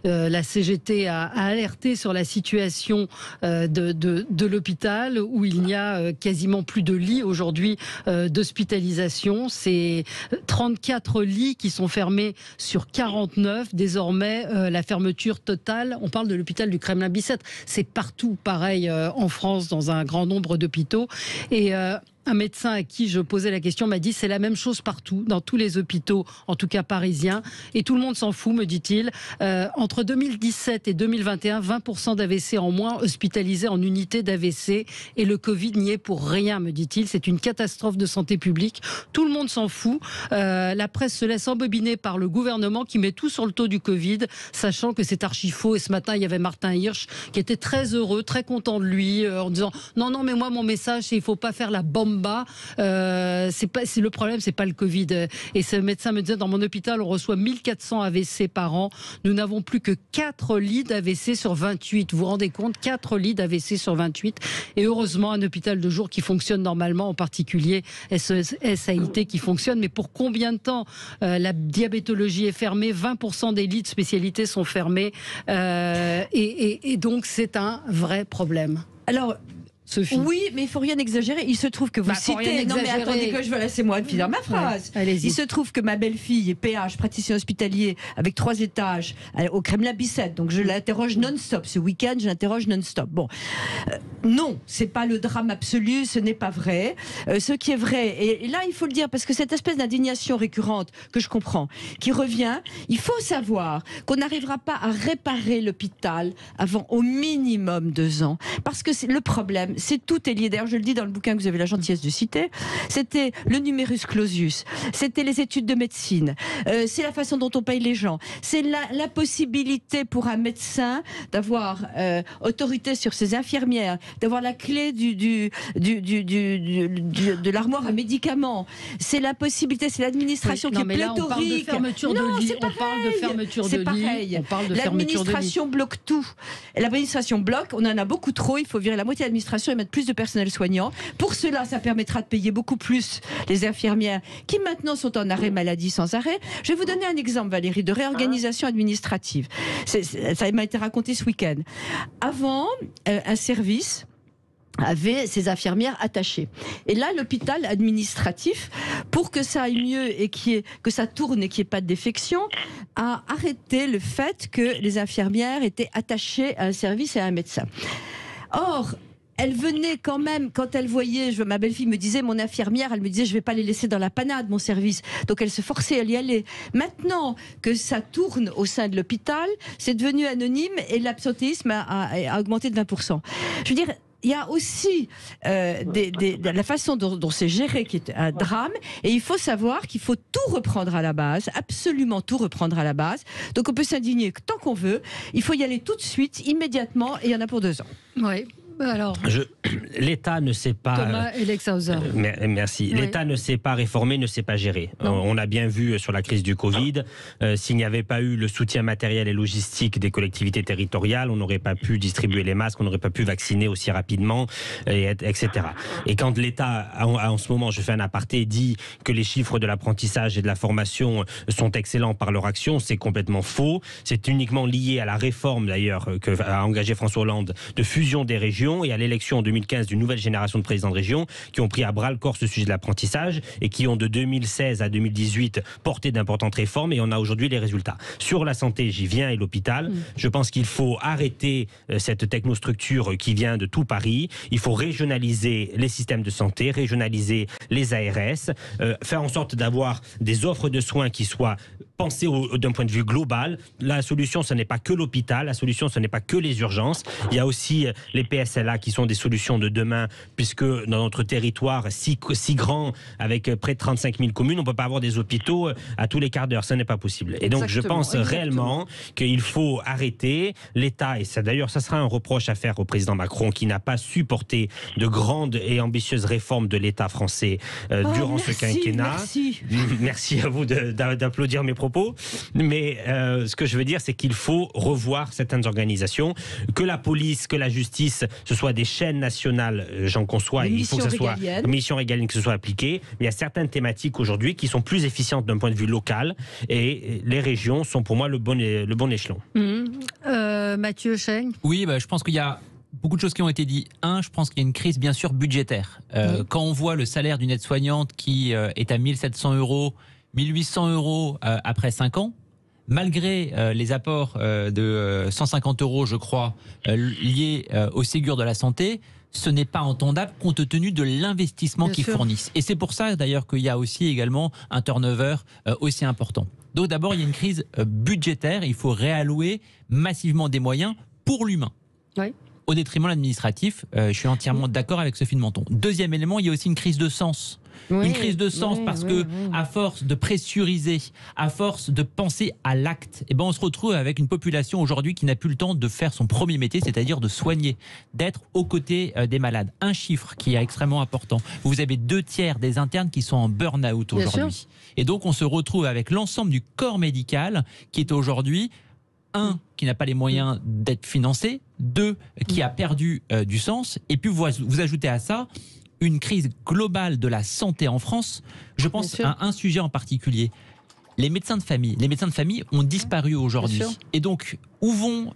S1: la CGT a alerté sur la situation de l'hôpital où il n'y a quasiment plus de lits aujourd'hui d'hospitalisation. C'est 34 lits qui sont fermés sur 49. Désormais, la fermeture totale, on parle de l'hôpital du Kremlin-Bicêtre. C'est partout pareil en France, dans un grand nombre d'hôpitaux. Et un médecin à qui je posais la question m'a dit c'est la même chose partout, dans tous les hôpitaux, en tout cas parisiens, et tout le monde s'en fout, me dit-il. Entre 2017 et 2021, 20% d'AVC en moins hospitalisés en unité d'AVC, et le Covid n'y est pour rien, me dit-il. C'est une catastrophe de santé publique. Tout le monde s'en fout. La presse se laisse embobiner par le gouvernement qui met tout sur le dos du Covid, sachant que c'est archi faux. Et ce matin, il y avait Martin Hirsch qui était très heureux, très content de lui, en disant non, mais moi mon message c'est il faut pas faire la bombe. C'est le problème, c'est pas le Covid. Et ce médecin me disait dans mon hôpital, on reçoit 1400 AVC par an. Nous n'avons plus que 4 lits d'AVC sur 28. Vous vous rendez compte, 4 lits d'AVC sur 28. Et heureusement, un hôpital de jour qui fonctionne normalement, en particulier SAIT qui fonctionne. Mais pour combien de temps la diabétologie est fermée? 20% des lits de spécialité sont fermés. Et donc, c'est un vrai problème.
S2: Alors, Sophie. Oui, mais il ne faut rien exagérer. Il se trouve que vous citez... Non mais attendez que je veux laisser moi finir ma phrase. Ouais, il se trouve que ma belle-fille est PH, praticien hospitalier, avec 3 étages, au Kremlin-Bicêtre. Donc je l'interroge non-stop. Ce week-end, je l'interroge non-stop. Bon, non, c'est pas le drame absolu, ce n'est pas vrai. Ce qui est vrai, et là il faut le dire, parce que cette espèce d'indignation récurrente que je comprends, qui revient, il faut savoir qu'on n'arrivera pas à réparer l'hôpital avant au minimum 2 ans. Parce que le problème, tout est lié. D'ailleurs, je le dis dans le bouquin que vous avez la gentillesse de citer. C'était le numerus clausus. C'était les études de médecine. C'est la façon dont on paye les gens. C'est la possibilité pour un médecin d'avoir autorité sur ses infirmières, d'avoir la clé de l'armoire à médicaments. C'est la possibilité, c'est l'administration qui est pléthorique.
S1: On parle de fermeture de lit. On parle de fermeture de lit.
S2: L'administration bloque tout. L'administration bloque. On en a beaucoup trop. Il faut virer la moitié de l'administration et mettre plus de personnel soignant. Pour cela, ça permettra de payer beaucoup plus les infirmières qui maintenant sont en arrêt maladie sans arrêt. Je vais vous donner un exemple, Valérie, de réorganisation administrative. Ça m'a été raconté ce week-end. Avant, un service avait ses infirmières attachées. Et là, l'hôpital administratif, pour que ça aille mieux et que ça tourne et qu'il n'y ait pas de défection, a arrêté le fait que les infirmières étaient attachées à un service et à un médecin. Or, elle venait quand même, quand elle voyait, ma belle-fille me disait, mon infirmière, elle me disait, je ne vais pas les laisser dans la panade, mon service. Donc elle se forçait à y aller. Maintenant que ça tourne au sein de l'hôpital, c'est devenu anonyme et l'absentéisme a augmenté de 20%. Je veux dire, il y a aussi la façon dont c'est géré qui est un drame, et il faut savoir qu'il faut tout reprendre à la base, absolument tout reprendre à la base. Donc on peut s'indigner tant qu'on veut, il faut y aller tout de suite, immédiatement, et il y en a pour 2 ans.
S1: Oui. Alors,
S5: l'État ne sait pas.
S1: Thomas Elexhauser.
S5: Merci. Oui. L'État ne sait pas réformer, ne sait pas gérer. On a bien vu sur la crise du Covid, s'il n'y avait pas eu le soutien matériel et logistique des collectivités territoriales, on n'aurait pas pu distribuer les masques, on n'aurait pas pu vacciner aussi rapidement, etc. Et quand l'État, en ce moment, je fais un aparté, dit que les chiffres de l'apprentissage et de la formation sont excellents par leur action, c'est complètement faux. C'est uniquement lié à la réforme, d'ailleurs, qu'a engagé François Hollande, de fusion des régions, et à l'élection en 2015 d'une nouvelle génération de présidents de région qui ont pris à bras le corps ce sujet de l'apprentissage et qui ont de 2016 à 2018 porté d'importantes réformes, et on a aujourd'hui les résultats. Sur la santé, j'y viens, et l'hôpital, je pense qu'il faut arrêter cette technostructure qui vient de tout Paris. Il faut régionaliser les systèmes de santé, régionaliser les ARS, faire en sorte d'avoir des offres de soins qui soient penser d'un point de vue global. La solution, ce n'est pas que l'hôpital, la solution, ce n'est pas que les urgences. Il y a aussi les PSLA qui sont des solutions de demain, puisque dans notre territoire si grand, avec près de 35 000 communes, on ne peut pas avoir des hôpitaux à tous les quarts d'heure. Ce n'est pas possible. Et donc, je pense réellement qu'il faut arrêter l'État, et ça d'ailleurs, ça sera un reproche à faire au président Macron, qui n'a pas su porter de grandes et ambitieuses réformes de l'État français durant ce quinquennat. Merci à vous d'applaudir mes propos. Mais ce que je veux dire, c'est qu'il faut revoir certaines organisations, que la police, que la justice, ce soit des chaînes nationales, j'en conçois, il faut que ce soit une mission régalienne, que ce soit appliqué. Mais il y a certaines thématiques aujourd'hui qui sont plus efficientes d'un point de vue local, et les régions sont pour moi le bon échelon.
S1: Mathieu Cheng.
S4: Oui, je pense qu'il y a beaucoup de choses qui ont été dites. Je pense qu'il y a une crise bien sûr budgétaire. Quand on voit le salaire d'une aide-soignante qui est à 1 700 €, 1 800 € après 5 ans, malgré les apports de 150 €, je crois, liés au Ségur de la santé, ce n'est pas entendable compte tenu de l'investissement qu'ils fournissent. Et c'est pour ça d'ailleurs qu'il y a aussi également un turnover aussi important. Donc d'abord, il y a une crise budgétaire, il faut réallouer massivement des moyens pour l'humain.
S1: Oui.
S4: Au détriment de l'administratif, je suis entièrement d'accord avec Sophie de Menton. Deuxième élément, il y a aussi une crise de sens. Une crise de sens parce que à force de pressuriser, à force de penser à l'acte, on se retrouve avec une population aujourd'hui qui n'a plus le temps de faire son premier métier, c'est-à-dire de soigner, d'être aux côtés des malades. Un chiffre qui est extrêmement important. Vous avez 2/3 des internes qui sont en burn-out aujourd'hui. Et donc on se retrouve avec l'ensemble du corps médical qui est aujourd'hui qui n'a pas les moyens d'être financé, 2 qui a perdu du sens, et puis vous ajoutez à ça une crise globale de la santé en France. Je pense à un sujet en particulier. Les médecins de famille. Les médecins de famille ont disparu aujourd'hui. Et donc, où vont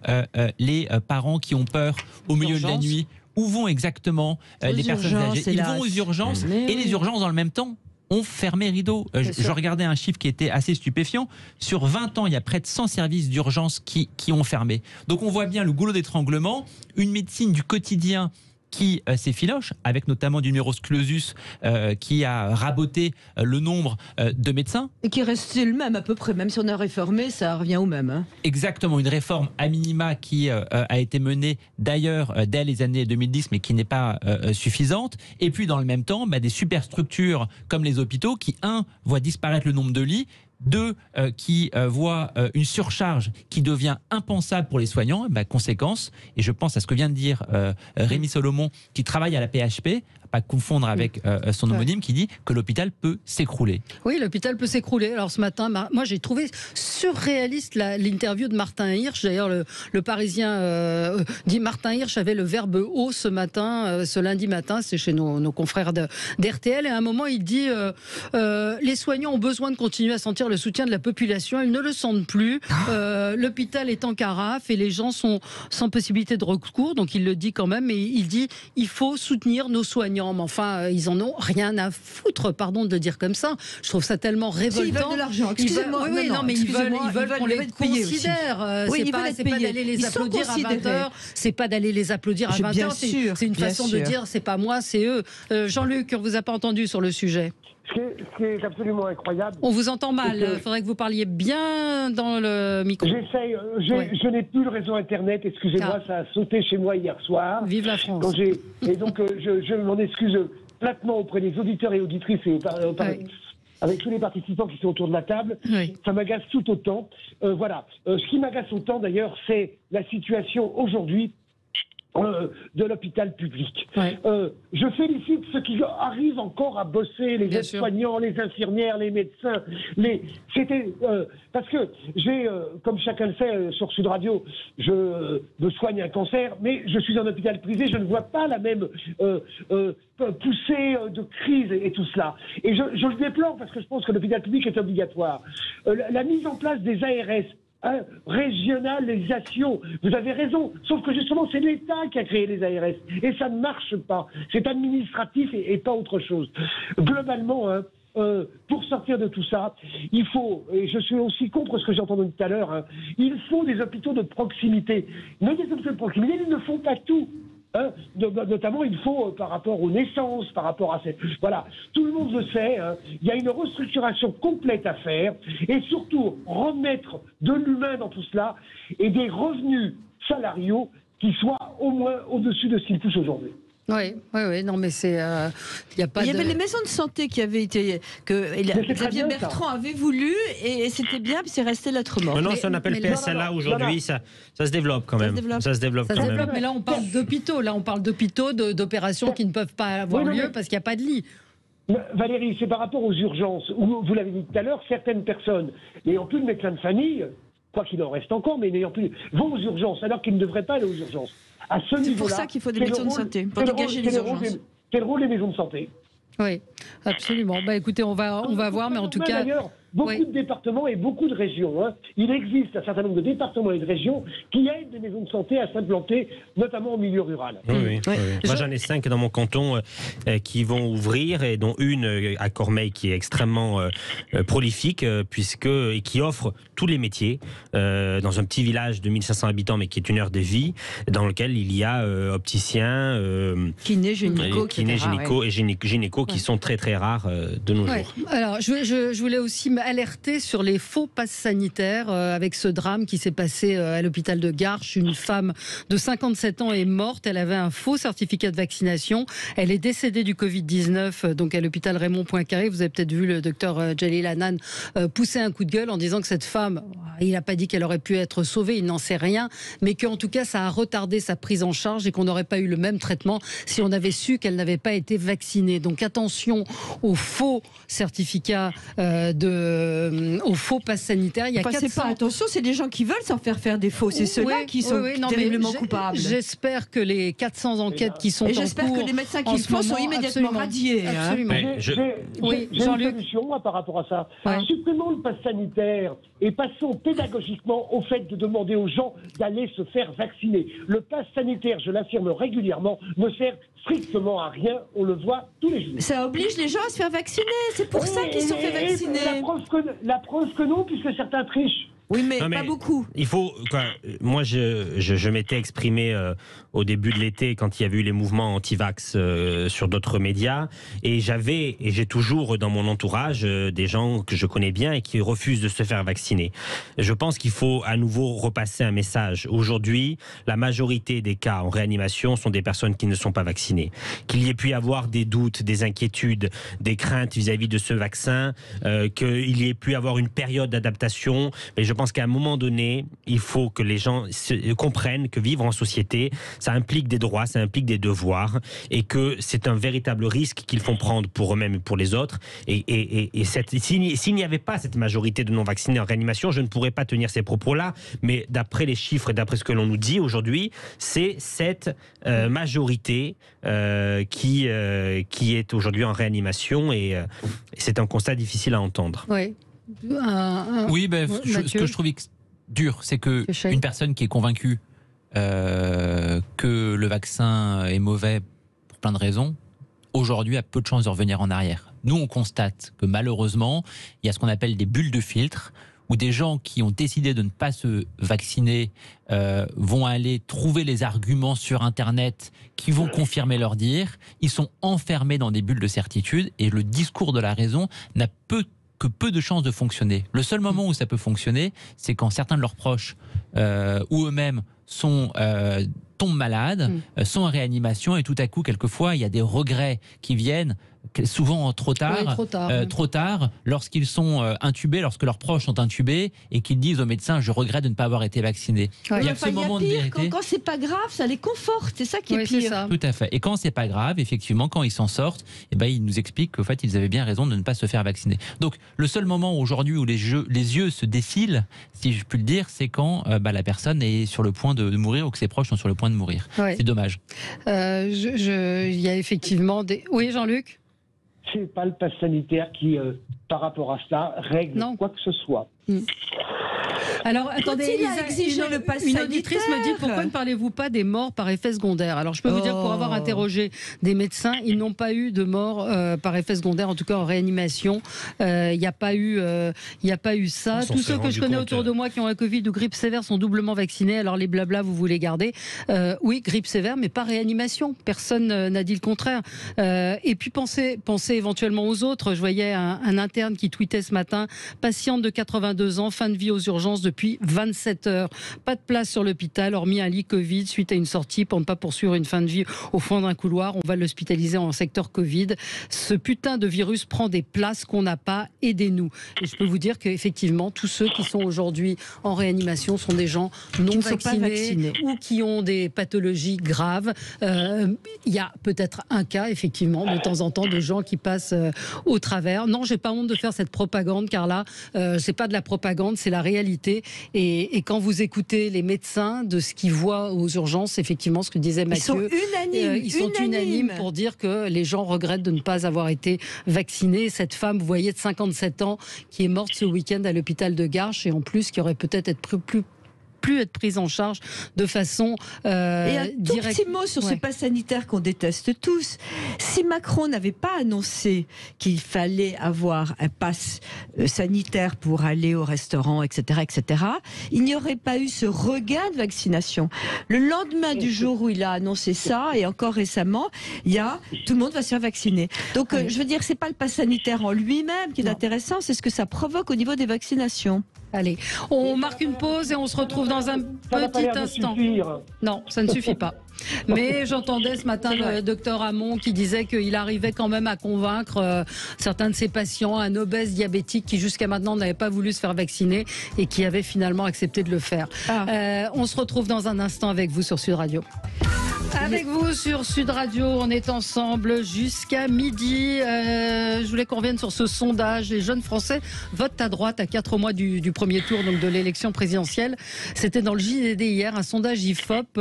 S4: les parents qui ont peur au milieu de la nuit? Où vont exactement les personnes âgées? Ils vont aux urgences, et les urgences, dans le même temps, ont fermé rideau. Je regardais un chiffre qui était assez stupéfiant. Sur 20 ans, il y a près de 100 services d'urgence qui ont fermé. Donc on voit bien le goulot d'étranglement, une médecine du quotidien qui s'effiloche, avec notamment du numerus clausus qui a raboté le nombre de médecins.
S2: Et qui reste le même à peu près, même si on a réformé, ça revient au même. Exactement,
S4: une réforme à minima qui a été menée d'ailleurs dès les années 2010, mais qui n'est pas suffisante. Et puis dans le même temps, des superstructures comme les hôpitaux qui, voient disparaître le nombre de lits, 2, qui voient une surcharge qui devient impensable pour les soignants. Conséquence, et je pense à ce que vient de dire Rémi Solomon, qui travaille à la PHP, pas confondre avec son homonyme, qui dit que l'hôpital peut s'écrouler.
S1: Oui, l'hôpital peut s'écrouler. Alors ce matin, moi j'ai trouvé surréaliste l'interview de Martin Hirsch. D'ailleurs, le Parisien dit Martin Hirsch avait le verbe haut ce matin, ce lundi matin, c'est chez nos confrères d'RTL. Et à un moment, il dit les soignants ont besoin de continuer à sentir le soutien de la population. Ils ne le sentent plus. L'hôpital est en carafe et les gens sont sans possibilité de recours. Donc il le dit quand même. Et il dit il faut soutenir nos soignants. Mais enfin, ils en ont rien à foutre, pardon de le dire comme ça. Je trouve ça tellement révoltant.
S2: Ils veulent de l'argent. Excusez-moi.
S1: Mais ils veulent qu'on les considère. C'est pas d'aller les applaudir à 20h. C'est pas d'aller les applaudir à 20h. C'est une façon de dire c'est pas moi, c'est eux. Jean-Luc, on vous a pas entendu sur le sujet.
S3: Ce qui est absolument incroyable.
S1: On vous entend mal. Il faudrait que vous parliez bien dans le micro.
S3: J'essaye. Je n'ai plus le réseau Internet. Excusez-moi, ça a sauté chez moi hier soir.
S1: Vive la France.
S3: Et donc, je m'en excuse platement auprès des auditeurs et auditrices et avec tous les participants qui sont autour de la table. Ça m'agace tout autant. Voilà. Ce qui m'agace autant, d'ailleurs, c'est la situation aujourd'hui de l'hôpital public. Je félicite ceux qui arrivent encore à bosser, les aides-soignants, les infirmières, les médecins. Parce que j'ai, comme chacun le sait sur Sud Radio, je me soigne un cancer, mais je suis en hôpital privé, je ne vois pas la même poussée de crise et tout cela. Et je le déplore parce que je pense que l'hôpital public est obligatoire. La mise en place des ARS, régionalisation, vous avez raison, sauf que justement c'est l'État qui a créé les ARS et ça ne marche pas, c'est administratif et pas autre chose. Globalement, pour sortir de tout ça, il faut, et je suis aussi contre ce que j'ai entendu tout à l'heure, il faut des hôpitaux de proximité. Mais des hôpitaux de proximité, ils ne font pas tout. Hein, notamment, il faut, par rapport aux naissances, par rapport à cette... Voilà, tout le monde le sait, hein, il y a une restructuration complète à faire, et surtout remettre de l'humain dans tout cela, et des revenus salariaux qui soient au moins au-dessus de ce qu'ils touchent aujourd'hui.
S1: Oui, non, mais c'est. Il y
S2: avait les maisons de santé qui avaient été. que Xavier Bertrand avait voulu, et c'était bien, puis c'est resté lettre morte.
S5: Non, ça on appelle PSLA aujourd'hui, ça se développe quand même. Ça se développe quand même.
S1: Mais là, on parle d'hôpitaux. Là, on parle d'hôpitaux, d'opérations qui ne peuvent pas avoir lieu parce qu'il n'y a pas de lit.
S3: Valérie, c'est par rapport aux urgences, où vous l'avez dit tout à l'heure, certaines personnes n'ayant plus de médecin de famille, quoi qu'il en reste encore, mais n'ayant plus, vont aux urgences alors qu'ils ne devraient pas aller aux urgences.
S2: C'est pour ça qu'il faut des médecins de santé, pour dégager les urgences.
S3: C'est le rôle des maisons de santé.
S1: Oui, absolument. Bah, écoutez, on va voir, mais en tout cas...
S3: D'ailleurs, beaucoup de départements et beaucoup de régions. Hein. Il existe un certain nombre de départements et de régions qui aident les maisons de santé à s'implanter, notamment en milieu rural.
S5: Oui. Moi, j'en ai 5 dans mon canton qui vont ouvrir, et dont une à Cormeilles qui est extrêmement prolifique, et qui offre tous les métiers dans un petit village de 1500 habitants, mais qui est une heure de vie, dans lequel il y a opticiens,
S2: kiné, gynéco,
S5: et gynéco qui sont très très rares de nos jours.
S1: Alors, je voulais aussi alerter sur les faux passes sanitaires avec ce drame qui s'est passé à l'hôpital de Garches. Une femme de 57 ans est morte. Elle avait un faux certificat de vaccination. Elle est décédée du Covid-19 donc à l'hôpital Raymond Poincaré. Vous avez peut-être vu le docteur Jalil Hanan pousser un coup de gueule en disant que cette femme, il n'a pas dit qu'elle aurait pu être sauvée, il n'en sait rien, mais qu'en tout cas ça a retardé sa prise en charge et qu'on n'aurait pas eu le même traitement si on avait su qu'elle n'avait pas été vaccinée. Donc attention aux faux certificats aux faux passes sanitaires. Il y a 400...
S2: pas attention, c'est des gens qui veulent s'en faire des faux. C'est ceux-là qui sont terriblement coupables.
S1: J'espère que les 400 enquêtes qui sont en cours...
S2: j'espère que les médecins qui le font sont immédiatement radiés.
S1: Absolument.
S3: J'ai une solution par rapport à ça. Supprimons le pass sanitaire et passons pédagogiquement au fait de demander aux gens d'aller se faire vacciner. Le pass sanitaire, je l'affirme régulièrement, ne sert strictement à rien. On le voit tous les jours.
S2: Ça oblige les gens à se faire vacciner. C'est pour ça qu'ils se sont fait vacciner.
S3: La preuve que non, puisque certains trichent.
S2: Oui, mais pas beaucoup.
S5: Il faut. Moi, je m'étais exprimé au début de l'été quand il y avait eu les mouvements anti-vax sur d'autres médias, et j'ai toujours dans mon entourage des gens que je connais bien et qui refusent de se faire vacciner. Je pense qu'il faut à nouveau repasser un message. Aujourd'hui, la majorité des cas en réanimation sont des personnes qui ne sont pas vaccinées. Qu'il y ait pu y avoir des doutes, des inquiétudes, des craintes vis-à-vis de ce vaccin, qu'il y ait pu y avoir une période d'adaptation, mais je pense qu'à un moment donné, il faut que les gens comprennent que vivre en société, ça implique des droits, ça implique des devoirs, et que c'est un véritable risque qu'ils font prendre pour eux-mêmes et pour les autres. Et s'il n'y avait pas cette majorité de non-vaccinés en réanimation, je ne pourrais pas tenir ces propos-là, mais d'après les chiffres et d'après ce que l'on nous dit aujourd'hui, c'est cette majorité qui est aujourd'hui en réanimation, et c'est un constat difficile à entendre.
S1: Oui.
S4: Oui, ce que je trouve dur, c'est qu'une personne qui est convaincue que le vaccin est mauvais pour plein de raisons, aujourd'hui a peu de chances de revenir en arrière. Nous, on constate que malheureusement, il y a ce qu'on appelle des bulles de filtre, où des gens qui ont décidé de ne pas se vacciner vont aller trouver les arguments sur Internet qui vont confirmer leur dire. Ils sont enfermés dans des bulles de certitude, et le discours de la raison n'a que peu de chances de fonctionner. Le seul moment où ça peut fonctionner, c'est quand certains de leurs proches ou eux-mêmes tombent malades, sont en réanimation, et tout à coup, quelquefois, il y a des regrets qui viennent, souvent trop tard, lorsqu'ils sont intubés, lorsque leurs proches sont intubés, et qu'ils disent au médecin: je regrette de ne pas avoir été vacciné.
S2: Il y a ce moment de vérité. Quand c'est pas grave, ça les conforte, c'est ça qui est pire.
S1: Ça.
S4: Tout à fait. Et quand c'est pas grave, effectivement, quand ils s'en sortent, ils nous expliquent qu'au fait, ils avaient bien raison de ne pas se faire vacciner. Donc, le seul moment aujourd'hui où les yeux se décilent, si je puis le dire, c'est quand la personne est sur le point de mourir, ou que ses proches sont sur le point de mourir. C'est dommage.
S1: Il y a effectivement des... Oui, Jean-Luc ?
S3: C'est pas le pass sanitaire qui par rapport à cela, règle quoi que ce soit.
S1: Alors, attendez, une auditrice me dit pourquoi ne parlez-vous pas des morts par effet secondaire? Alors, je peux vous dire, pour avoir interrogé des médecins, ils n'ont pas eu de mort par effet secondaire, en tout cas en réanimation. Il n'y a pas eu ça. Tous ceux que je connais autour de moi qui ont un Covid ou grippe sévère sont doublement vaccinés. Alors, les blablas, vous voulez garder. Oui, grippe sévère, mais pas réanimation. Personne n'a dit le contraire. Et puis, pensez éventuellement aux autres. Je voyais un interne qui tweetait ce matin, patiente de 82 ans, fin de vie aux urgences depuis 27 heures. Pas de place sur l'hôpital, hormis un lit Covid suite à une sortie pour ne pas poursuivre une fin de vie au fond d'un couloir. On va l'hospitaliser en secteur Covid. Ce putain de virus prend des places qu'on n'a pas. Aidez-nous. Et je peux vous dire qu'effectivement, tous ceux qui sont aujourd'hui en réanimation sont des gens non vaccinés ou qui ont des pathologies graves. Il y a peut-être un cas, effectivement, de temps en temps, de gens qui passent au travers. Non, j'ai pas honte de faire cette propagande, car là, c'est pas de la propagande, c'est la réalité. Et quand vous écoutez les médecins de ce qu'ils voient aux urgences, effectivement, ce que disait Mathieu, ils sont unanimes pour dire que les gens regrettent de ne pas avoir été vaccinés. Cette femme, vous voyez, de 57 ans, qui est morte ce week-end à l'hôpital de Garches, et en plus qui aurait peut-être plus être prise en charge de façon
S2: Et un tout petit mot sur ce pass sanitaire qu'on déteste tous. Si Macron n'avait pas annoncé qu'il fallait avoir un pass sanitaire pour aller au restaurant, etc., il n'y aurait pas eu ce regain de vaccination. Le lendemain du jour où il a annoncé ça, et encore récemment, tout le monde va se faire vacciner. Donc, je veux dire, c'est pas le pass sanitaire en lui-même qui est intéressant, c'est ce que ça provoque au niveau des vaccinations.
S1: Allez, on marque une pause et on se retrouve dans un petit instant. Non, ça ne suffit pas. Mais j'entendais ce matin le docteur Hamon qui disait qu'il arrivait quand même à convaincre certains de ses patients, un obèse diabétique qui jusqu'à maintenant n'avait pas voulu se faire vacciner et qui avait finalement accepté de le faire. On se retrouve dans un instant avec vous sur Sud Radio. Avec vous sur Sud Radio, on est ensemble jusqu'à midi. Je voulais qu'on revienne sur ce sondage. Les jeunes Français votent à droite à 4 mois du premier tour, donc de l'élection présidentielle. C'était dans le JDD hier, un sondage IFOP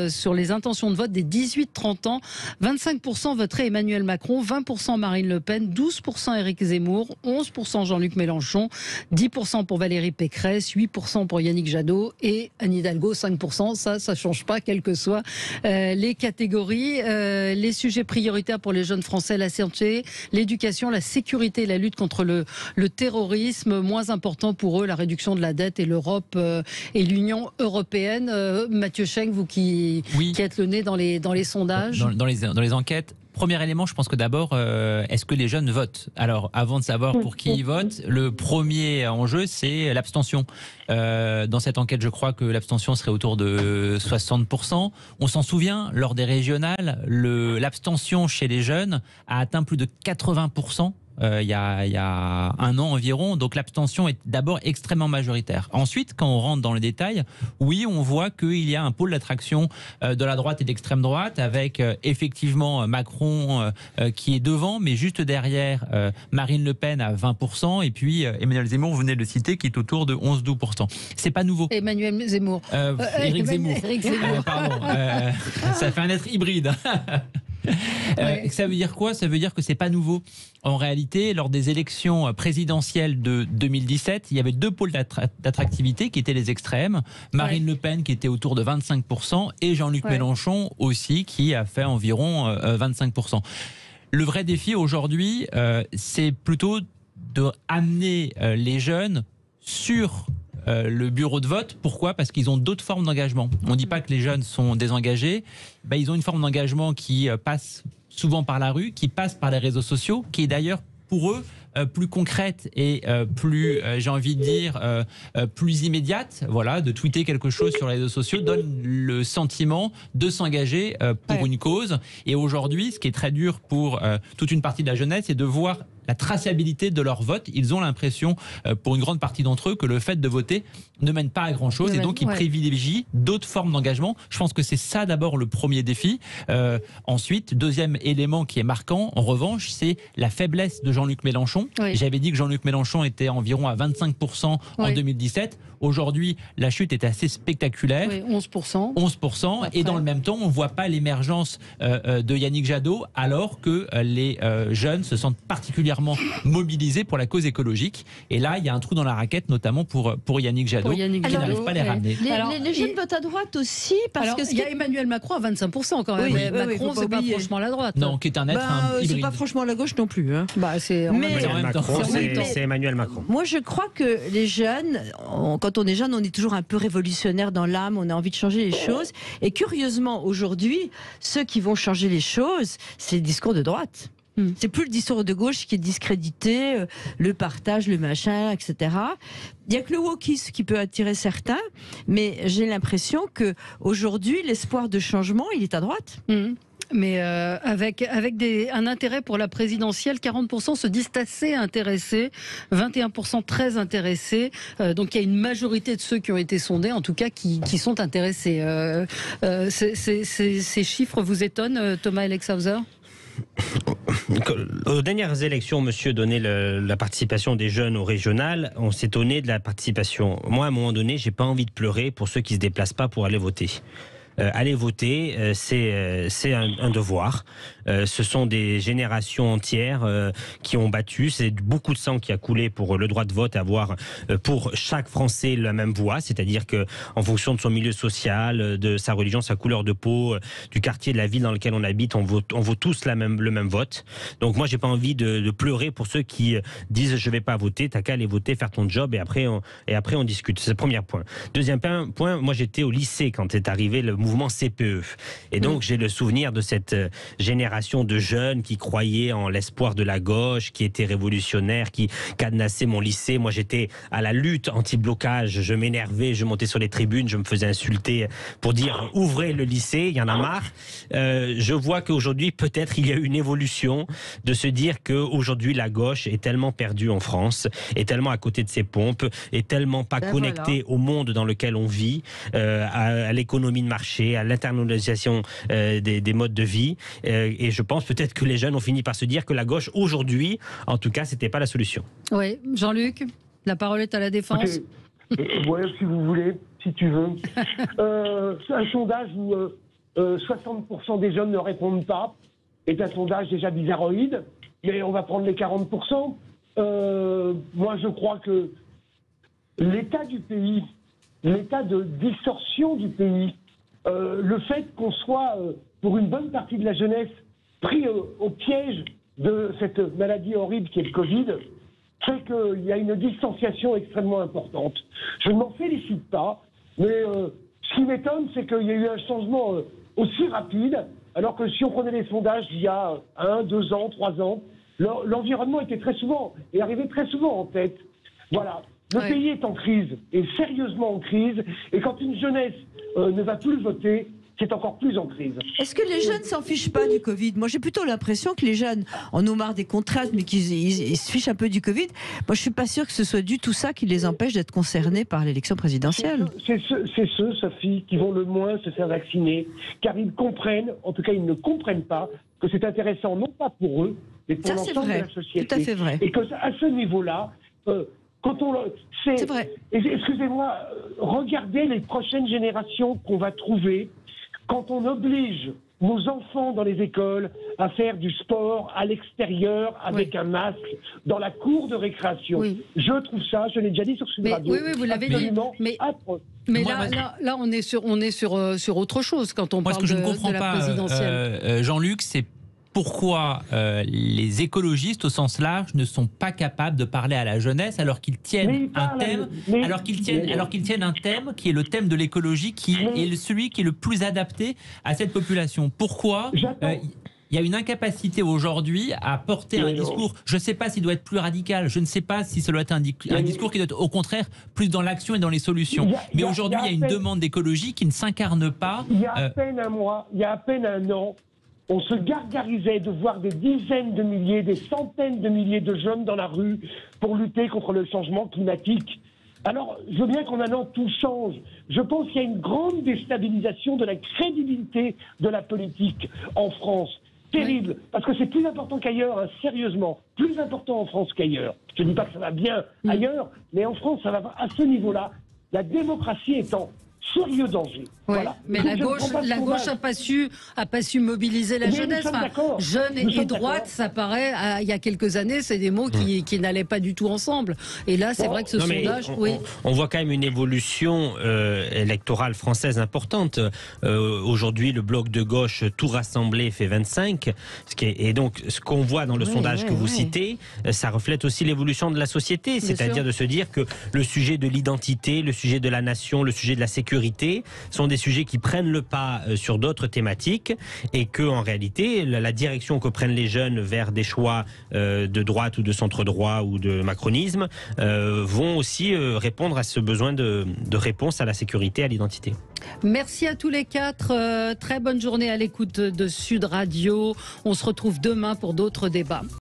S1: sur les intentions de vote des 18-30 ans. 25% voteraient Emmanuel Macron, 20% Marine Le Pen, 12% Éric Zemmour, 11% Jean-Luc Mélenchon, 10% pour Valérie Pécresse, 8% pour Yannick Jadot et Anne Hidalgo, 5%. Ça change pas, quelles que soient les catégories. Les sujets prioritaires pour les jeunes Français, la santé, l'éducation, la sécurité, la lutte contre le terrorisme. Moins important pour eux, la réduction de la dette et l'Europe et l'Union européenne. Mathieu Schenck, vous qui êtes le nez dans les sondages.
S4: Dans les enquêtes. Premier élément, je pense que d'abord, est-ce que les jeunes votent? Alors, avant de savoir pour qui ils votent, le premier enjeu, c'est l'abstention. Dans cette enquête, je crois que l'abstention serait autour de 60%. On s'en souvient, lors des régionales, l'abstention chez les jeunes a atteint plus de 80%. Il y a un an environ, donc l'abstention est d'abord extrêmement majoritaire. Ensuite, quand on rentre dans le détail, oui, on voit qu'il y a un pôle d'attraction de la droite et de l'extrême droite, avec effectivement Macron qui est devant, mais juste derrière Marine Le Pen à 20%, et puis Emmanuel Zemmour, vous venez de le citer, qui est autour de 11-12%. C'est pas nouveau.
S1: Emmanuel Zemmour.
S4: Éric Zemmour. Pardon. Ça fait un être hybride. Ça veut dire quoi? Ça veut dire que c'est pas nouveau. En réalité, lors des élections présidentielles de 2017, il y avait deux pôles d'attractivité qui étaient les extrêmes. Marine Le Pen qui était autour de 25% et Jean-Luc Mélenchon aussi qui a fait environ 25%. Le vrai défi aujourd'hui, c'est plutôt de amener les jeunes sur le bureau de vote. Pourquoi? Parce qu'ils ont d'autres formes d'engagement. On ne dit pas que les jeunes sont désengagés. Ils ont une forme d'engagement qui passe souvent par la rue, qui passe par les réseaux sociaux, qui est d'ailleurs pour eux plus concrète et plus, j'ai envie de dire, plus immédiate. Voilà, de tweeter quelque chose sur les réseaux sociaux donne le sentiment de s'engager pour une cause. Et aujourd'hui, ce qui est très dur pour toute une partie de la jeunesse, c'est de voir la traçabilité de leur vote. Ils ont l'impression, pour une grande partie d'entre eux, que le fait de voter ne mène pas à grand-chose et donc ils privilégient d'autres formes d'engagement. Je pense que c'est ça d'abord le premier défi. Ensuite, deuxième élément qui est marquant, en revanche, c'est la faiblesse de Jean-Luc Mélenchon. J'avais dit que Jean-Luc Mélenchon était environ à 25% en 2017. Aujourd'hui, la chute est assez spectaculaire.
S1: 11%.
S4: 11%. Et dans le même temps, on ne voit pas l'émergence de Yannick Jadot, alors que les jeunes se sentent particulièrement particulièrement mobilisés pour la cause écologique. Et là, il y a un trou dans la raquette, notamment pour Yannick Jadot, qui n'arrive pas à les ramener.
S2: Les jeunes votent à droite aussi, parce que
S1: il y a Emmanuel Macron à 25% quand même. Macron, c'est pas franchement la droite.
S4: Non, qui est un être hybride.
S2: C'est pas franchement la gauche non plus. Hein.
S5: C'est Emmanuel Macron.
S2: Moi, je crois que les jeunes, quand on est jeune, on est toujours un peu révolutionnaire dans l'âme, on a envie de changer les choses. Et curieusement, aujourd'hui, ceux qui vont changer les choses, c'est le discours de droite. C'est plus le discours de gauche qui est discrédité, le partage, le machin, etc. Il n'y a que le wokisme qui peut attirer certains, mais j'ai l'impression que aujourd'hui, l'espoir de changement, il est à droite.
S1: Mais avec un intérêt pour la présidentielle, 40% se disent assez intéressés, 21% très intéressés. Donc il y a une majorité de ceux qui ont été sondés, en tout cas, qui sont intéressés. Ces chiffres vous étonnent, Thomas Elexhauser ?
S5: Aux dernières élections, monsieur donnait la participation des jeunes au régional. On s'étonnait de la participation. Moi, à un moment donné, j'ai pas envie de pleurer pour ceux qui se déplacent pas pour aller voter. Aller voter, c'est un devoir. Ce sont des générations entières qui ont battu. C'est beaucoup de sang qui a coulé pour le droit de vote, avoir pour chaque Français la même voix, c'est-à-dire que en fonction de son milieu social, de sa religion, sa couleur de peau, du quartier, de la ville dans lequel on habite, on vaut tous le même vote. Donc moi, j'ai pas envie de pleurer pour ceux qui disent je vais pas voter. T'as qu'à aller voter, faire ton job et après on discute. C'est le premier point. Deuxième point, moi j'étais au lycée quand est arrivé le mouvement CPE. Et donc, j'ai le souvenir de cette génération de jeunes qui croyaient en l'espoir de la gauche, qui étaient révolutionnaires, qui cadenassaient mon lycée. Moi, j'étais à la lutte anti-blocage. Je m'énervais, je montais sur les tribunes, je me faisais insulter pour dire « ouvrez le lycée, il y en a marre ». Je vois qu'aujourd'hui, peut-être, il y a une évolution de se dire qu'aujourd'hui, la gauche est tellement perdue en France, est tellement à côté de ses pompes, est tellement pas connectée au monde dans lequel on vit, à l'économie de marché, à l'internalisation des modes de vie. Et je pense peut-être que les jeunes ont fini par se dire que la gauche, aujourd'hui, en tout cas, c'était pas la solution.
S1: Oui, Jean-Luc, la parole est à la défense.
S3: Ouais, si vous voulez, si tu veux. Un sondage où 60% des jeunes ne répondent pas est un sondage déjà bizarroïde, mais on va prendre les 40%. Moi, je crois que l'état du pays, l'état de distorsion du pays, le fait qu'on soit, pour une bonne partie de la jeunesse, pris au piège de cette maladie horrible qui est le Covid, fait qu'il y a une distanciation extrêmement importante. Je ne m'en félicite pas, mais ce qui m'étonne, c'est qu'il y a eu un changement aussi rapide, alors que si on prenait les sondages il y a 1, 2 ans, 3 ans, l'environnement était très souvent, et arrivait très souvent en tête. Voilà. Le pays est en crise, et sérieusement en crise, et quand une jeunesse ne va plus voter, c'est encore plus en crise.
S2: Est-ce que les jeunes s'en fichent pas du Covid? Moi, j'ai plutôt l'impression que les jeunes en ont marre des contraintes, mais qu'ils se fichent un peu du Covid. Moi, je suis pas sûre que ce soit du tout ça qui les empêche d'être concernés par l'élection présidentielle.
S3: C'est ceux, Sophie, qui vont le moins se faire vacciner, car ils comprennent, en tout cas ils ne comprennent pas, que c'est intéressant non pas pour eux, mais pour l'ensemble de la société.
S2: Tout à fait vrai.
S3: Et qu'à ce niveau-là, quand on
S2: c'est vrai.
S3: Excusez-moi, regardez les prochaines générations qu'on va trouver quand on oblige nos enfants dans les écoles à faire du sport à l'extérieur avec un masque dans la cour de récréation. Oui. Je trouve ça, je l'ai déjà dit sur Sud Radio.
S1: Oui, vous l'avez dit. Mais là, on est sur autre chose quand on parle de la présidentielle.
S4: Jean-Luc, c'est pourquoi les écologistes au sens large ne sont pas capables de parler à la jeunesse alors qu'ils tiennent un thème, alors qu'ils tiennent un thème qui est le thème de l'écologie, qui est celui qui est le plus adapté à cette population. Pourquoi il y a une incapacité aujourd'hui à porter un discours, je ne sais pas s'il doit être plus radical, je ne sais pas si ça doit être un discours qui doit être au contraire plus dans l'action et dans les solutions. Mais aujourd'hui, il y a une demande d'écologie qui ne s'incarne pas.
S3: Il y a à peine un mois, il y a à peine un an, on se gargarisait de voir des dizaines de milliers, des centaines de milliers de jeunes dans la rue pour lutter contre le changement climatique. Alors, je veux bien qu'en un an, tout change. Je pense qu'il y a une grande déstabilisation de la crédibilité de la politique en France. Terrible, parce que c'est plus important qu'ailleurs, hein, sérieusement. Plus important en France qu'ailleurs. Je ne dis pas que ça va bien ailleurs, mais en France, ça va à ce niveau-là. La démocratie est en sérieux danger. Voilà.
S1: Mais la gauche n'a pas su mobiliser la jeunesse. Jeune et droite, ça paraît, il y a quelques années, c'est des mots qui n'allaient pas du tout ensemble. Et là, c'est vrai que ce sondage...
S5: On voit quand même une évolution électorale française importante. Aujourd'hui, le bloc de gauche, tout rassemblé, fait 25. Et donc, ce qu'on voit dans le sondage que vous citez, ça reflète aussi l'évolution de la société. C'est-à-dire de se dire que le sujet de l'identité, le sujet de la nation, le sujet de la sécurité sont des sujets qui prennent le pas sur d'autres thématiques et que, en réalité, la direction que prennent les jeunes vers des choix de droite ou de centre-droit ou de macronisme vont aussi répondre à ce besoin de réponse à la sécurité, à l'identité.
S1: Merci à tous les quatre. Très bonne journée à l'écoute de Sud Radio. On se retrouve demain pour d'autres débats.